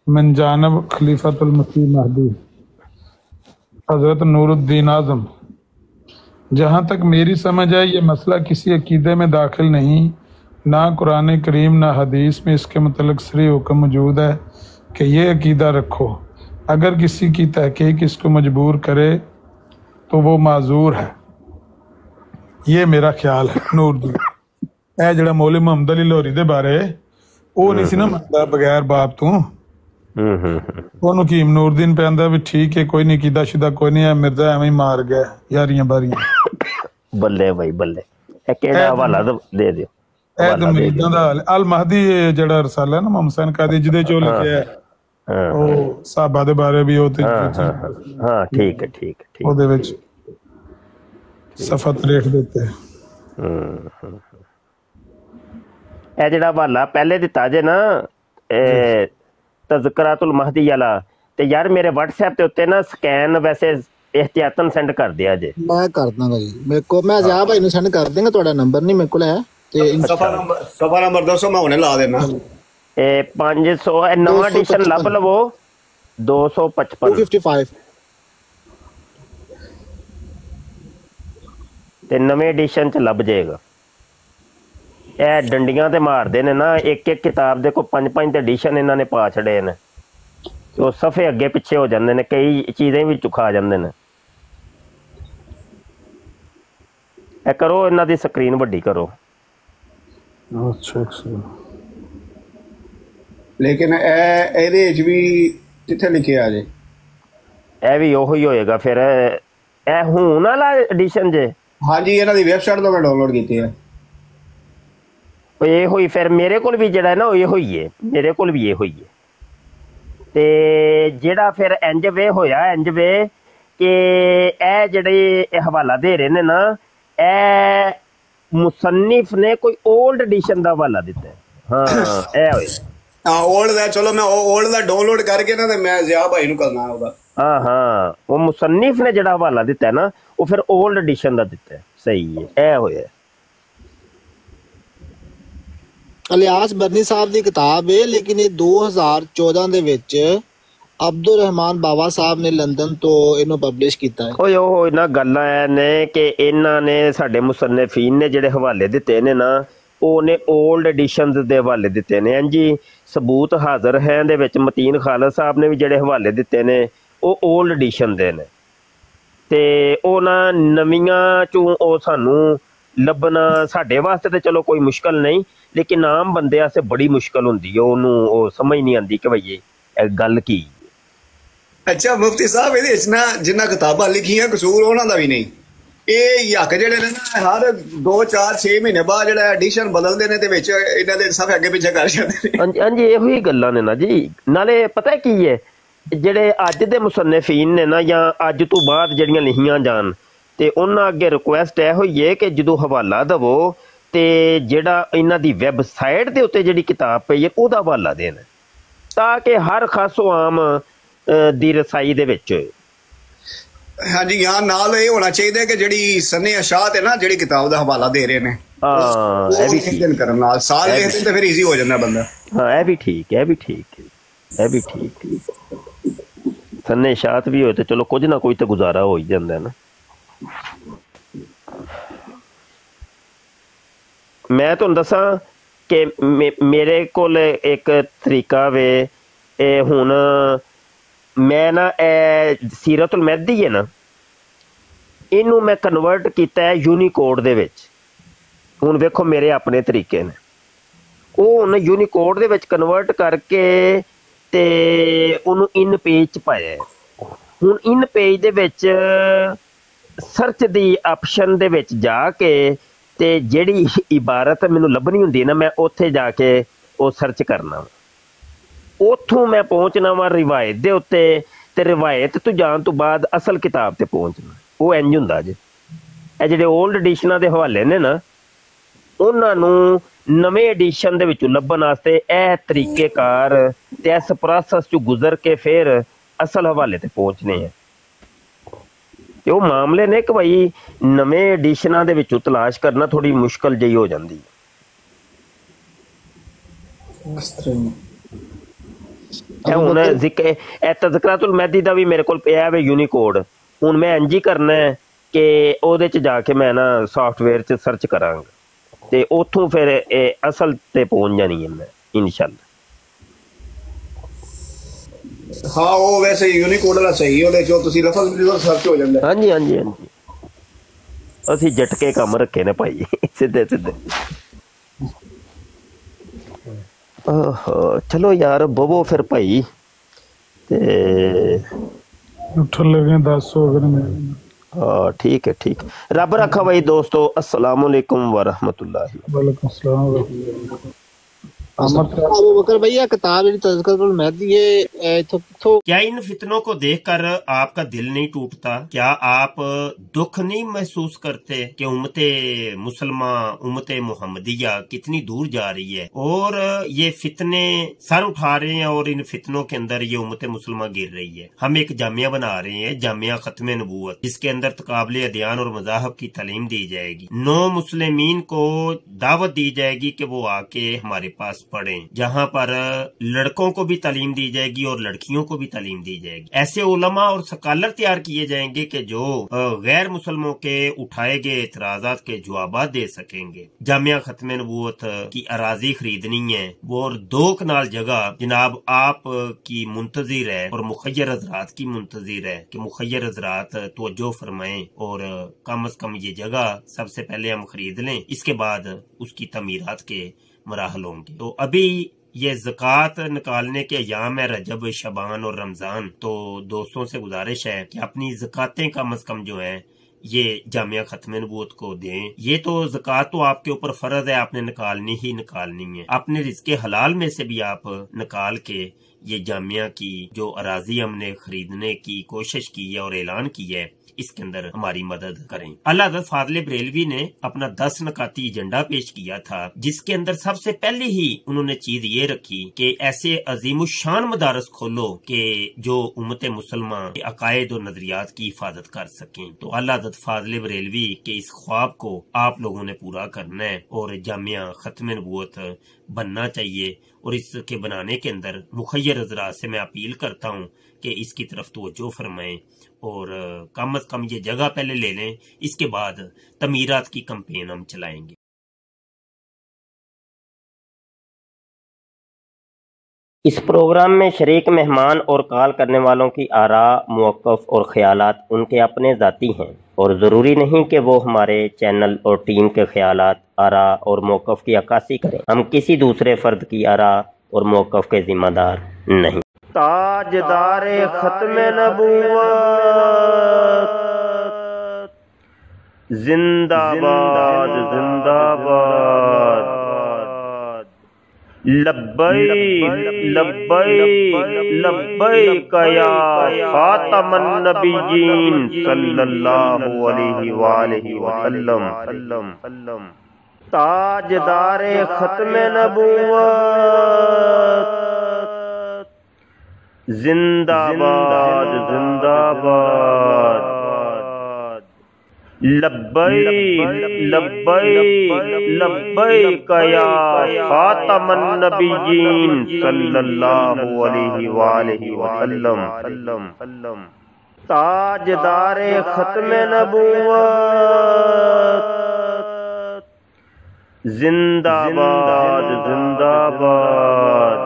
Speaker 2: मन जानब खलीफतुल मसीह महदी हजरत नूरुद्दीन आजम। जहाँ तक मेरी समझ है ये मसला किसी अकीदे में दाखिल नहीं, ना कुरान करीम ना हदीस में इसके मतलब सरी हुक्म मौजूद है कि ये अकीदा रखो। अगर किसी की तहकीक इसको मजबूर करे तो वो माजूर है। ये मेरा ख्याल है। नूरदीन ਇਹ ਜਿਹੜਾ ਮੌਲਵੀ ਮੁਹੰਮਦ ਅਲੀ ਲਾਹੌਰੀ ਦੇ ਬਾਰੇ ਉਹ ਨਹੀਂ ਸੀ ਨਾ ਮੰਨਦਾ ਬਗੈਰ ਬਾਪ ਤੋਂ। ਉਹਨੂੰ ਹਕੀਮ ਨੂਰਦੀਨ ਪੈਂਦਾ ਵੀ ਠੀਕ ਹੈ ਕੋਈ ਨਹੀਂ ਕੀਤਾ ਸ਼ੁਦਾ ਕੋਈ ਨਹੀਂ, ਮਿਰਜ਼ਾ ਐਵੇਂ ਹੀ ਮਾਰ ਗਿਆ ਯਾਰੀਆਂ ਬਾਰੀਆਂ।
Speaker 5: ਬੱਲੇ ਬਾਈ ਬੱਲੇ। ਇਹ ਕਿਹੜਾ ਹਵਾਲਾ ਦੇ ਦਿਓ। ਇਹ
Speaker 2: ਦਮੀਦਾਂ ਦਾ ਹਾਲ। ਅਲ ਮਹਦੀ ਜਿਹੜਾ ਰਸਾਲਾ ਨਾ ਮੁਹੰਮਦ ਹੁਸੈਨ ਕਾਦੀ ਜਿਹਦੇ ਚੋਂ ਲਿਖਿਆ ਉਹ ਸਾਹਬਾ ਦੇ ਬਾਰੇ ਵੀ ਉਹ ਤੇ
Speaker 5: ਹਾਂ ਠੀਕ ਹੈ ਠੀਕ ਹੈ
Speaker 2: ਉਹਦੇ ਵਿੱਚ ਸਫਾ 63 ਦੇ ਉੱਤੇ
Speaker 5: ਇਹ ਜਿਹੜਾ ਹਵਾਲਾ ਪਹਿਲੇ ਦਿੱਤਾ ਜੇ ਨਾ ਤਜ਼ਕਰਾਤੁਲ ਮਹਦੀ ਵਾਲਾ ਤੇ ਯਾਰ ਮੇਰੇ WhatsApp ਦੇ ਉੱਤੇ ਨਾ ਸਕੈਨ ਵੈਸੇ ਇਹਤਿਆਤਨ ਸੈਂਡ ਕਰ ਦਿਆ ਜੇ।
Speaker 12: ਮੈਂ ਕਰ ਦਾਂਗਾ ਜੀ। ਮੇਰੇ ਕੋ ਮੈਂ ਜ਼ਿਆ ਭਾਈ ਨੂੰ ਸੈਂਡ ਕਰ ਦੇਂਗਾ। ਤੁਹਾਡਾ ਨੰਬਰ ਨਹੀਂ ਮੇਰੇ ਕੋਲ ਹੈ ਤੇ
Speaker 6: ਸਫਾ ਨੰਬਰ ਦੱਸੋ ਮੈਂ ਹੁਣੇ ਲਾ ਦੇਣਾ।
Speaker 5: ਇਹ 500 ਨਵਾਂ ਐਡੀਸ਼ਨ ਲੱਭ ਲਵੋ 255 ਤੇ ਨਵੇਂ ਐਡੀਸ਼ਨ ਚ ਲੱਭ ਜਾਏਗਾ। ਇਹ ਡੰਡੀਆਂ ਤੇ ਮਾਰਦੇ ਨੇ ਨਾ ਇੱਕ ਇੱਕ ਕਿਤਾਬ ਦੇ ਕੋਈ 5-5 ਤੇ ਐਡੀਸ਼ਨ ਇਹਨਾਂ ਨੇ ਪਾ ਛੜੇ ਨੇ। ਉਹ ਸਫੇ ਅੱਗੇ ਪਿੱਛੇ ਹੋ ਜਾਂਦੇ ਨੇ, ਕਈ ਚੀਜ਼ਾਂ ਵੀ ਚੁਖਾ ਜਾਂਦੇ ਨੇ। ਇਹ ਕਰੋ ਇਹਨਾਂ ਦੀ ਸਕਰੀਨ ਵੱਡੀ ਕਰੋ।
Speaker 2: ਅੱਛਾ
Speaker 6: ਲੇਕਿਨ ਇਹਦੇ ਵਿੱਚ ਵੀ ਕਿੱਥੇ ਲਿਖਿਆ ਜੇ?
Speaker 5: ਇਹ ਵੀ ਉਹੀ ਹੋਏਗਾ ਫਿਰ। ਇਹ ਹੁਣ ਵਾਲਾ ਐਡੀਸ਼ਨ ਜੇ?
Speaker 6: ਹਾਂਜੀ ਇਹਨਾਂ ਦੀ ਵੈਬਸਾਈਟ ਤੋਂ ਮੈਂ ਡਾਊਨਲੋਡ ਕੀਤੀ ਹੈ।
Speaker 5: ਇਹੋ ਹੀ ਫਿਰ ਮੇਰੇ ਕੋਲ ਵੀ ਜਿਹੜਾ ਨਾ ਉਹ ਇਹੋ ਹੀ ਹੈ। ਮੇਰੇ ਕੋਲ ਵੀ ਇਹੋ ਹੀ ਹੈ। ਤੇ ਜਿਹੜਾ ਫਿਰ ਇੰਜ ਵੇ ਹੋਇਆ ਇੰਜ ਵੇ ਕਿ ਇਹ ਜਿਹੜੇ ਹਵਾਲਾ ਦੇ ਰਹੇ ਨੇ ਨਾ ਇਹ ਮੁਸੰਨਿਫ ਨੇ ਕੋਈ ओल्ड एडिशन ਦਾ ਹਵਾਲਾ ਦਿੱਤਾ। ਹਾਂ ਇਹ ਹੋਇਆ।
Speaker 6: ਹਾਂ ओल्ड ਦਾ। ਚਲੋ ਮੈਂ ओल्ड ਦਾ ਡਾਊਨਲੋਡ ਕਰਕੇ ਨਾ ਤੇ ਮੈਂ ਜ਼ਿਆ ਭਾਈ ਨੂੰ ਕਰਨਾ ਉਹਦਾ। ਹਾਂ
Speaker 5: ਉਹ ਮੁਸੰਨਿਫ ਨੇ ਜਿਹੜਾ ਹਵਾਲਾ ਦਿੱਤਾ ਨਾ ਉਹ ਫਿਰ ओल्ड एडिशन ਦਾ ਦਿੱਤਾ। ਸਹੀ ਹੈ। ਇਹ ਹੋਇਆ।
Speaker 12: ਇਲਿਆਸ ਬਰਨੀ ਸਾਹਿਬ ਦੀ ਕਿਤਾਬ ਹੈ ਲੇਕਿਨ ਇਹ 2014 ਦੇ ਵਿੱਚ ਅਬਦੁਲ ਰਹਿਮਾਨ ਬਾਵਾ ਸਾਹਿਬ ਨੇ ਲੰਡਨ ਤੋਂ ਇਹਨੂੰ ਪਬਲਿਸ਼ ਕੀਤਾ ਹੈ।
Speaker 5: ਓਏ ਉਹ ਇਹਨਾਂ ਗੱਲਾਂ ਐ ਨੇ ਕਿ ਇਹਨਾਂ ਨੇ ਸਾਡੇ ਮੁਸੰਨਿਫੀਨ ਨੇ ਜਿਹੜੇ ਹਵਾਲੇ ਦਿੱਤੇ ਨੇ ਨਾ ਉਹਨੇ ओल्ड ਐਡੀਸ਼ਨਸ ਦੇ ਹਵਾਲੇ ਦਿੱਤੇ ਨੇ। ਹਾਂਜੀ ਸਬੂਤ ਹਾਜ਼ਰ ਹੈ ਦੇ ਵਿੱਚ ਮਤੀਨ ਖਾਲਦ ਸਾਹਿਬ ਨੇ ਵੀ ਜਿਹੜੇ ਹਵਾਲੇ ਦਿੱਤੇ ਨੇ ਉਹ ओल्ड ਐਡੀਸ਼ਨ ਦੇ ਨੇ ਤੇ ਉਹਨਾਂ ਨਵੀਆਂ ਚੋਂ ਉਹ ਸਾਨੂੰ ਲੱਭਣਾ ਸਾਡੇ ਵਾਸਤੇ ਤੇ ਚਲੋ ਕੋਈ ਮੁਸ਼ਕਲ ਨਹੀਂ ਲੇਕਿਨ ਆਮ ਬੰਦੇ ਵਾਸਤੇ ਬੜੀ ਮੁਸ਼ਕਲ ਹੁੰਦੀ ਹੈ। ਉਹਨੂੰ ਉਹ ਸਮਝ ਨਹੀਂ ਆਉਂਦੀ ਕਿ ਭਈ ਇਹ ਗੱਲ ਕੀ।
Speaker 6: ਅੱਛਾ ਮੁਫਤੀ ਸਾਹਿਬ ਇਹਦੇ ਵਿੱਚ ਨਾ ਜਿੰਨਾ ਕਿਤਾਬਾਂ ਲਿਖੀਆਂ ਕਸੂਰ ਉਹਨਾਂ ਦਾ ਵੀ ਨਹੀਂ। ਇਹ ਯੱਕ ਜਿਹੜੇ ਨੇ ਨਾ ਹਰ 2-4-6 ਮਹੀਨੇ ਬਾਅਦ ਜਿਹੜਾ ਐਡੀਸ਼ਨ ਬਦਲਦੇ ਨੇ ਤੇ ਵਿੱਚ ਇਹਨਾਂ ਦੇ ਸਫੇ ਅੱਗੇ ਪਿੱਛੇ ਕਰ ਜਾਂਦੇ ਨੇ।
Speaker 5: ਹਾਂਜੀ ਇਹੋ ਹੀ ਗੱਲਾਂ ਨੇ ਨਾ ਜੀ। ਨਾਲੇ ਪਤਾ ਕੀ ਹੈ ਜਿਹੜੇ ਅੱਜ ਦੇ ਮੁਸੰਨਿਫੀਨ ਨੇ ਨਾ ਜਾਂ ਅੱਜ ਤੋਂ ਬਾਅਦ ਜਿਹੜੀਆਂ ਲਿਖੀਆਂ ਜਾਣ ਤੇ ਉਹਨਾਂ ਅੱਗੇ ਰਿਕੁਐਸਟ ਇਹ ਹੋਈ ਹੈ ਕਿ ਜਦੋਂ ਹਵਾਲਾ ਦੇਵੋ ਤੇ ਜਿਹੜਾ ਇਹਨਾਂ ਦੀ ਵੈਬਸਾਈਟ ਦੇ ਉੱਤੇ ਜਿਹੜੀ ਕਿਤਾਬ ਪਈ ਹੈ ਉਹਦਾ ਹਵਾਲਾ ਦੇਣ ਤਾਂ ਕਿ ਹਰ ਖਾਸੋ ਆਮ ਦੀ ਰਸਾਈ ਦੇ ਵਿੱਚ ਹੋਏ।
Speaker 6: ਹਾਂਜੀ ਹਾਂ ਨਾਲ ਇਹ ਹੋਣਾ ਚਾਹੀਦਾ ਕਿ ਜਿਹੜੀ ਸਨੇ ਅਸ਼ਾਤ ਹੈ ਨਾ ਜਿਹੜੀ ਕਿਤਾਬ ਦਾ ਹਵਾਲਾ ਦੇ ਰਹੇ ਨੇ ਇਹ ਵੀ ਠੀਕ ਕਰਨ ਨਾਲ ਸਾਲ ਲਿਖਦੇ ਤੇ ਫਿਰ ਈਜ਼ੀ ਹੋ ਜਾਂਦਾ ਬੰਦਾ।
Speaker 5: ਹਾਂ ਇਹ ਵੀ ਠੀਕ ਹੈ। ਇਹ ਵੀ ਠੀਕ ਹੈ। ਇਹ ਵੀ ਠੀਕ ਹੈ। ਸਨੇ ਅਸ਼ਾਤ ਵੀ ਹੋਏ ਤੇ ਚਲੋ ਕੁਝ ਨਾ ਕੁਝ ਤਾਂ ਗੁਜ਼ਾਰਾ ਹੋ ਹੀ ਜਾਂਦਾ ਨਾ। ਮੈਂ ਤੁਹਾਨੂੰ ਦੱਸਾਂ ਕਿ ਮੇਰੇ ਕੋਲ ਇੱਕ ਤਰੀਕਾ ਵੇ। ਇਹ ਹੁਣ ਮੈਂ ਨਾ ਇਹ ਸੀਰਤੁਲ ਮਹਿਦੀ ਹੈ ਨਾ ਇਹਨੂੰ ਮੈਂ ਕਨਵਰਟ ਕੀਤਾ ਹੈ ਯੂਨੀਕੋਡ ਦੇ ਵਿੱਚ। ਹੁਣ ਵੇਖੋ ਮੇਰੇ ਆਪਣੇ ਤਰੀਕੇ ਨੇ ਉਹ ਹੁਣ ਯੂਨੀਕੋਡ ਦੇ ਵਿੱਚ ਕਨਵਰਟ ਕਰਕੇ ਤੇ ਉਹਨੂੰ ਇਨ ਪੇਜ 'ਚ ਪਾਇਆ। ਹੁਣ ਇਨ ਪੇਜ ਦੇ ਵਿੱਚ ਸਰਚ ਦੀ ਆਪਸ਼ਨ ਦੇ ਵਿੱਚ ਜਾ ਕੇ ਤੇ ਜਿਹੜੀ ਇਬਾਰਤ ਮੈਨੂੰ ਲੱਭਣੀ ਹੁੰਦੀ ਨਾ ਮੈਂ ਉੱਥੇ ਜਾ ਕੇ ਉਹ ਸਰਚ ਕਰਨਾ। ਉੱਥੋਂ ਮੈਂ ਪਹੁੰਚਣਾ ਵਾ ਰਿਵਾਇਤ ਦੇ ਉੱਤੇ ਤੇ ਰਿਵਾਇਤ ਤੋਂ ਜਾਣ ਤੋਂ ਬਾਅਦ ਅਸਲ ਕਿਤਾਬ ਤੇ ਪਹੁੰਚਣਾ। ਉਹ ਇੰਝ ਹੁੰਦਾ ਜੇ। ਇਹ ਜਿਹੜੇ ओल्ड ਐਡੀਸ਼ਨਾਂ ਦੇ ਹਵਾਲੇ ਨੇ ਨਾ ਉਹਨਾਂ ਨੂੰ ਨਵੇਂ ਐਡੀਸ਼ਨ ਦੇ ਵਿੱਚੋਂ ਲੱਭਣ ਵਾਸਤੇ ਇਹ ਤਰੀਕੇਕਾਰ ਤੇ ਇਸ ਪ੍ਰੋਸੈਸ ਚੋਂ ਗੁਜ਼ਰ ਕੇ ਫਿਰ ਅਸਲ ਹਵਾਲੇ ਤੇ ਪਹੁੰਚਣੇ ਆ। ਤੇ ਉਹ ਮਾਮਲੇ ਨੇ ਕਿ ਭਾਈ ਨਵੇਂ ਐਡੀਸ਼ਨਾਂ ਦੇ ਵਿੱਚੋਂ ਤਲਾਸ਼ ਕਰਨਾ ਥੋੜੀ ਮੁਸ਼ਕਲ ਜਿਹੀ ਹੋ ਜਾਂਦੀ ਹੈ। ਹੁਣ ਜ਼ਿਕਰ ਤਜ਼ਕਰਾਤੁਲ ਮਹਿਦੀ ਦਾ ਵੀ ਮੇਰੇ ਕੋਲ ਪਿਆ ਵੇ ਯੂਨੀਕੋਡ। ਹੁਣ ਮੈਂ ਇੰਝ ਹੀ ਕਰਨਾ ਹੈ ਕਿ ਉਹਦੇ 'ਚ ਜਾ ਕੇ ਮੈਂ ਨਾ ਸੌਫਟਵੇਅਰ 'ਚ ਸਰਚ ਕਰਾਂਗਾ ਤੇ ਉੱਥੋਂ ਫਿਰ ਇਹ ਅਸਲ ਤੇ ਪਹੁੰਚ ਜਾਣੀ ਹੈ ਮੈਂ ਇਨਸ਼ਾਅੱਲਾ।
Speaker 6: ਹਾਂ ਉਹ ਵੈਸੇ ਯੂਨੀਕੋਡ ਵਾਲਾ ਸਹੀ, ਉਹਦੇ ਚੋਂ ਤੁਸੀਂ ਲਫ਼ਜ਼ ਵੀ ਸਰਚ ਹੋ ਜਾਂਦਾ।
Speaker 5: ਹਾਂਜੀ ਹਾਂਜੀ ਹਾਂਜੀ, ਅਸੀਂ ਜਟਕੇ ਕੰਮ ਰੱਖੇ ਨੇ ਭਾਈ, ਸਿੱਧੇ ਸਿੱਧੇ। ਚਲੋ ਯਾਰ ਬਵੋ ਫਿਰ ਭਾਈ, ਤੇ
Speaker 2: ਉੱਠਣ लगे 10 हो गए।
Speaker 5: हाँ ठीक है ठीक है, रब रखा भाई दोस्तों, अस्सलाम वालेकुम वरहमतुल्लाहि।
Speaker 2: वालेकुम अस्सलाम।
Speaker 12: अबू बकर भैया किताब तज़किरतुल महदी
Speaker 14: क्या इन फितनों को देखकर आपका दिल नहीं टूटता? क्या आप दुख नहीं महसूस करते कि उम्मते मुसलमान, उम्मते मुहम्मदिया कितनी दूर जा रही है और ये फितने सर उठा रहे हैं और इन फितनों के अंदर ये उम्मते मुसलमान गिर रही है। हम एक जामिया बना रहे हैं, जामिया खत्म नबूवत, जिसके अंदर तकाबले अदयान और मज़ाहब की तालीम दी जाएगी। नो मुस्लिमीन को दावत दी जाएगी कि वो आके हमारे पास पढ़ें, जहाँ पर लड़कों को भी तालीम दी जाएगी और लड़कियों को भी तालीम दी जाएगी। ऐसे उलमा और स्कॉलर तैयार किए जाएंगे कि जो गैर मुसलमों के उठाए गए एतराजात के जवाबात दे सकेंगे। जामिया खत्म नबूवत की अराजी खरीदनी है वो, और 2 कनाल जगह जनाब आप की मुंतजिर है और मुखय्यर हजरात की मुंतजिर है कि मुखय्यर हजरात तवज्जो फरमाएं और कम अज कम ये जगह सबसे पहले हम खरीद लें, इसके बाद उसकी तमीरात के मराहल होंगे। तो अभी ये ज़कात निकालने के अयाम है, रजब, शबान और रमजान, तो दोस्तों से गुजारिश है कि अपनी ज़कातें कम अज कम जो है ये जामिया खत्म नबूवत को दें। ये तो ज़कात तो आपके ऊपर फर्ज है, आपने निकालनी ही निकालनी है। अपने रिज़्क़े हलाल में से भी आप निकाल के ये जामिया की जो अराजी हमने खरीदने की कोशिश की है और ऐलान किया है, इसके अंदर हमारी मदद करें। अल्लाह हज़रत फाज़िल बरेलवी ने अपना 10 नकाती एजेंडा पेश किया था, जिसके अंदर सबसे पहले ही उन्होंने चीज ये रखी कि ऐसे अजीमुशान मदारस खोलो कि जो उम्मत मुसलमान के अकायद और नजरियात की हिफाजत कर सकें। तो अल्लाह हज़रत फाज़िल बरेलवी के इस ख्वाब को आप लोगों ने पूरा करना है और जामिया खत्म नबूवत बनना चाहिए। और इसके बनाने के अंदर मुखय्यर हज़रात से मैं अपील करता हूँ कि इसकी तरफ तवज्जो फरमाएं और कम अज कम ये जगह पहले ले लें, इसके बाद तमीरात की कैंपेन हम चलाएंगे।
Speaker 5: इस प्रोग्राम में शरीक मेहमान और कॉल करने वालों की आरा, मौक़िफ़ और ख़यालात उनके अपने ज़ाती हैं और ज़रूरी नहीं कि वो हमारे चैनल और टीम के ख़यालात, आरा और मौक़िफ़ की अक्कासी करें। हम किसी दूसरे फ़र्द की आरा और मौक़िफ़ के ज़िम्मेदार नहीं। ताजदारे खत्म नबूवत जिंदाबाद जिंदाबाद, लब्बैक लब्बैक लब्बैक या खातमन नबिय्यीन सल्लल्लाहु अलैहि वसल्लम। ताजदारे खत्म नबूवत जिंदाबाद जिंदाबाद, लब्बैक लब्बैक लब्बैक या खातमन नबिय्यीन सल्लल्लाहु अलैहि वसल्लम। ताजदारे खत्म नबूवत जिंदाबाद जिंदाबाद,